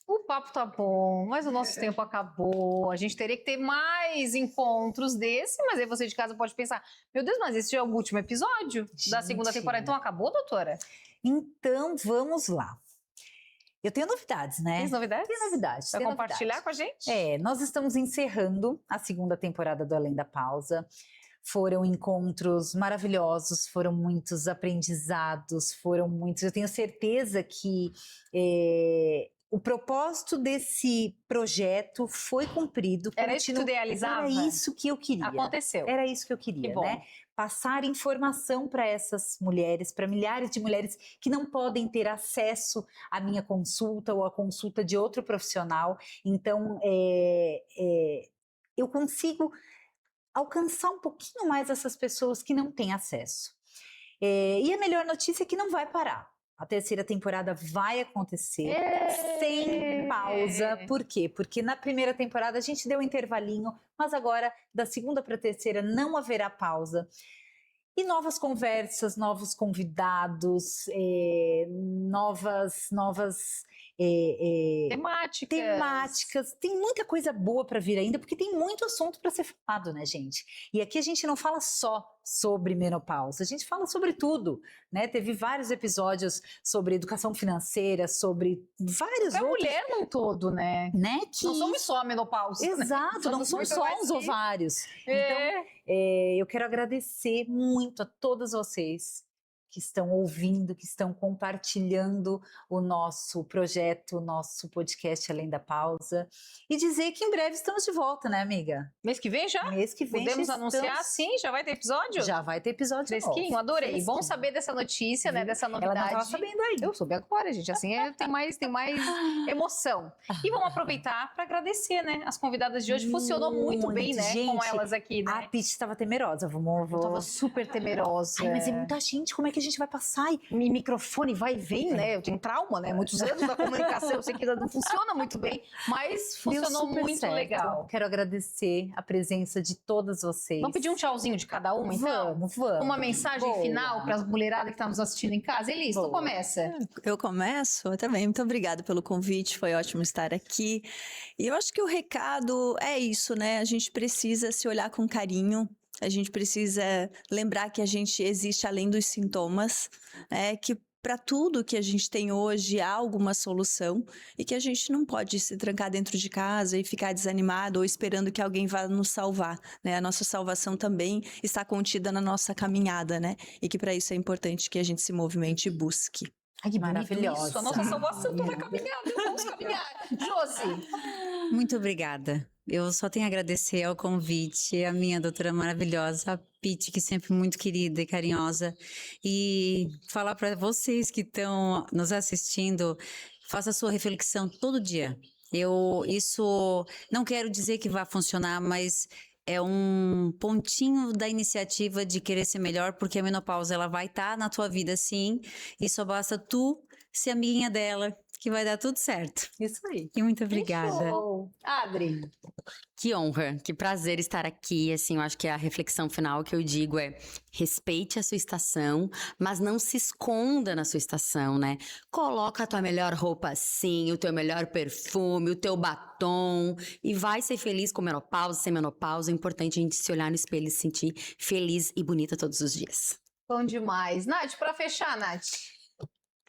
O papo tá bom, mas o nosso tempo acabou. A gente teria que ter mais encontros desse, mas aí você de casa pode pensar, meu Deus, mas esse já é o último episódio da segunda temporada. Então acabou, doutora? Então, vamos lá. Eu tenho novidades, né? Tem novidades? Tem novidades. Vai compartilhar com a gente? Nós estamos encerrando a segunda temporada do Além da Pausa. Foram encontros maravilhosos, foram muitos aprendizados, eu tenho certeza que o propósito desse projeto foi cumprido. Era isso que tu idealizava? Era isso que eu queria. Aconteceu. Era isso que eu queria, Que bom. né? Passar informação para essas mulheres, para milhares de mulheres que não podem ter acesso à minha consulta ou à consulta de outro profissional. Então, eu consigo alcançar um pouquinho mais essas pessoas que não têm acesso. E a melhor notícia é que não vai parar. A terceira temporada vai acontecer sem pausa. Por quê? Porque na primeira temporada a gente deu um intervalinho, mas agora, da segunda para a terceira, não haverá pausa. E novas conversas, novos convidados, novas temáticas. Tem muita coisa boa para vir ainda, porque tem muito assunto para ser falado, né, gente? E aqui a gente não fala só sobre menopausa, a gente fala sobre tudo, né? Teve vários episódios sobre educação financeira, sobre vários Pra outros, mulher no todo, né? que Não somos só a menopausa. exato, não Somos são muito só mais os que- ovários. É. Eu quero agradecer muito a todas vocês que estão ouvindo, que estão compartilhando o nosso projeto, o nosso podcast Além da Pausa. E dizer que em breve estamos de volta, né, amiga? Mês que vem já? Mês que vem Podemos já anunciar? estamos- Sim, já vai ter episódio? Já vai ter episódio Fresquinho, novo. adorei. Fresquinho. Bom saber dessa notícia, né? Dessa Ela novidade. não estava sabendo ainda. Eu soube agora, gente. Assim tem mais emoção. E vamos aproveitar para agradecer, né? As convidadas de hoje. Funcionou muito bem, né? Com Gente, elas aqui, A né? Pitty estava temerosa. Eu tava super temerosa. Ai, mas é muita gente, como é que a gente vai passar? Microfone vai e vem, né? Eu tenho trauma, né? Muitos anos da comunicação, eu sei que ainda não funciona muito bem, mas Deu funcionou super muito certo. legal. Quero agradecer a presença de todas vocês. Vamos pedir um tchauzinho de cada uma, então? Vamos. Uma mensagem Boa. final para as mulheradas que estão nos assistindo em casa. Elis, tu Boa. começa. Eu começo? Também, muito obrigada pelo convite, foi ótimo estar aqui. E eu acho que o recado é isso, né? A gente precisa se olhar com carinho, a gente precisa lembrar que a gente existe além dos sintomas, né? Que para tudo que a gente tem hoje há alguma solução e que a gente não pode se trancar dentro de casa e ficar desanimado ou esperando que alguém vá nos salvar, né? A nossa salvação também está contida na nossa caminhada, né? E que para isso é importante que a gente se movimente e busque. Ai, que Maravilhosa. Isso, a nossa salvação tá na caminhada. Vamos caminhar. Josi. Muito obrigada. Eu só tenho a agradecer ao convite, a minha doutora maravilhosa, a Pitty, que sempre muito querida e carinhosa, e falar para vocês que estão nos assistindo, faça a sua reflexão todo dia. Isso não quero dizer que vai funcionar, mas é um pontinho da iniciativa de querer ser melhor, porque a menopausa ela vai estar na tua vida sim, e só basta tu ser amiguinha dela, que vai dar tudo certo. Isso aí. E muito obrigada. Show. Adri. Que honra, que prazer estar aqui. Assim, eu acho que a reflexão final que eu digo é: respeite a sua estação, mas não se esconda na sua estação, né? Coloca a tua melhor roupa sim, o teu melhor perfume, o teu batom e vai ser feliz com menopausa, sem menopausa. É importante a gente se olhar no espelho e se sentir feliz e bonita todos os dias. Bom demais. Nath, para fechar, Nath.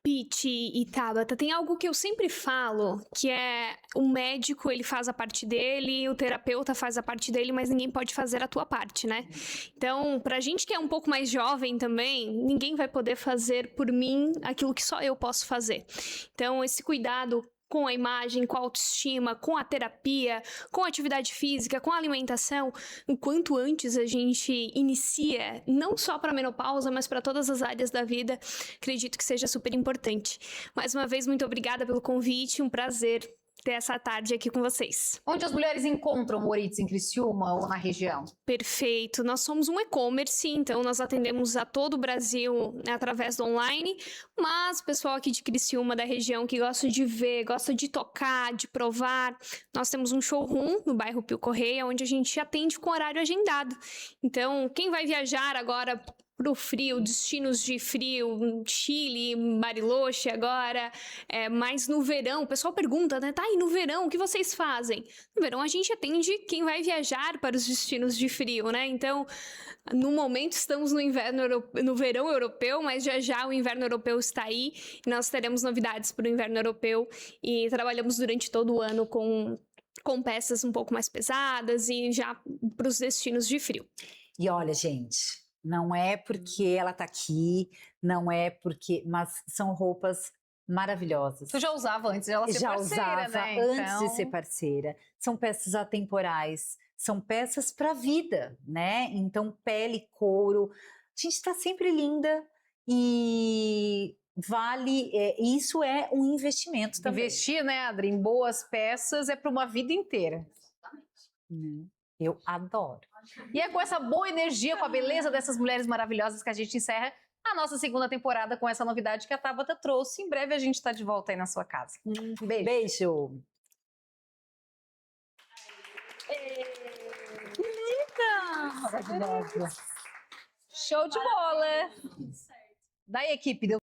Pitty e Tabata, tem algo que eu sempre falo, que é o médico, ele faz a parte dele, o terapeuta faz a parte dele, mas ninguém pode fazer a tua parte, né? Então, pra gente que é um pouco mais jovem também, ninguém vai poder fazer por mim aquilo que só eu posso fazer. Então, esse cuidado com a imagem, com a autoestima, com a terapia, com a atividade física, com a alimentação, o quanto antes a gente inicia, não só para a menopausa, mas para todas as áreas da vida, acredito que seja super importante. Mais uma vez, muito obrigada pelo convite, um prazer ter essa tarde aqui com vocês. Onde as mulheres encontram Moritz, em Criciúma ou na região? Perfeito. Nós somos um e-commerce, então nós atendemos a todo o Brasil através do online, mas o pessoal aqui de Criciúma, da região, que gosta de ver, gosta de tocar, de provar, nós temos um showroom no bairro Pio Correia, onde a gente atende com horário agendado. Então, quem vai viajar agora pro frio, destinos de frio, Chile, Bariloche agora, mas no verão, o pessoal pergunta, né, tá, e no verão, o que vocês fazem? No verão a gente atende quem vai viajar para os destinos de frio, né, então, no momento estamos no verão europeu, mas já o inverno europeu está aí, e nós teremos novidades para o inverno europeu, e trabalhamos durante todo o ano com peças um pouco mais pesadas, e já para os destinos de frio. E olha, gente, não é porque ela tá aqui, não é porque... Mas são roupas maravilhosas. Tu já usava antes de ela ser Já parceira, usava né? antes de Então, ser parceira. São peças atemporais, são peças para vida, né? Então, pele, couro. A gente está sempre linda e vale... isso é um investimento também. investir, né, Adri, em boas peças é para uma vida inteira. Né? Eu adoro. E é com essa boa energia, com a beleza dessas mulheres maravilhosas que a gente encerra a nossa segunda temporada com essa novidade que a Tabata trouxe. Em breve a gente está de volta aí na sua casa. Beijo. Beijo. Maravilhosa. Show de bola! Daí, equipe, deu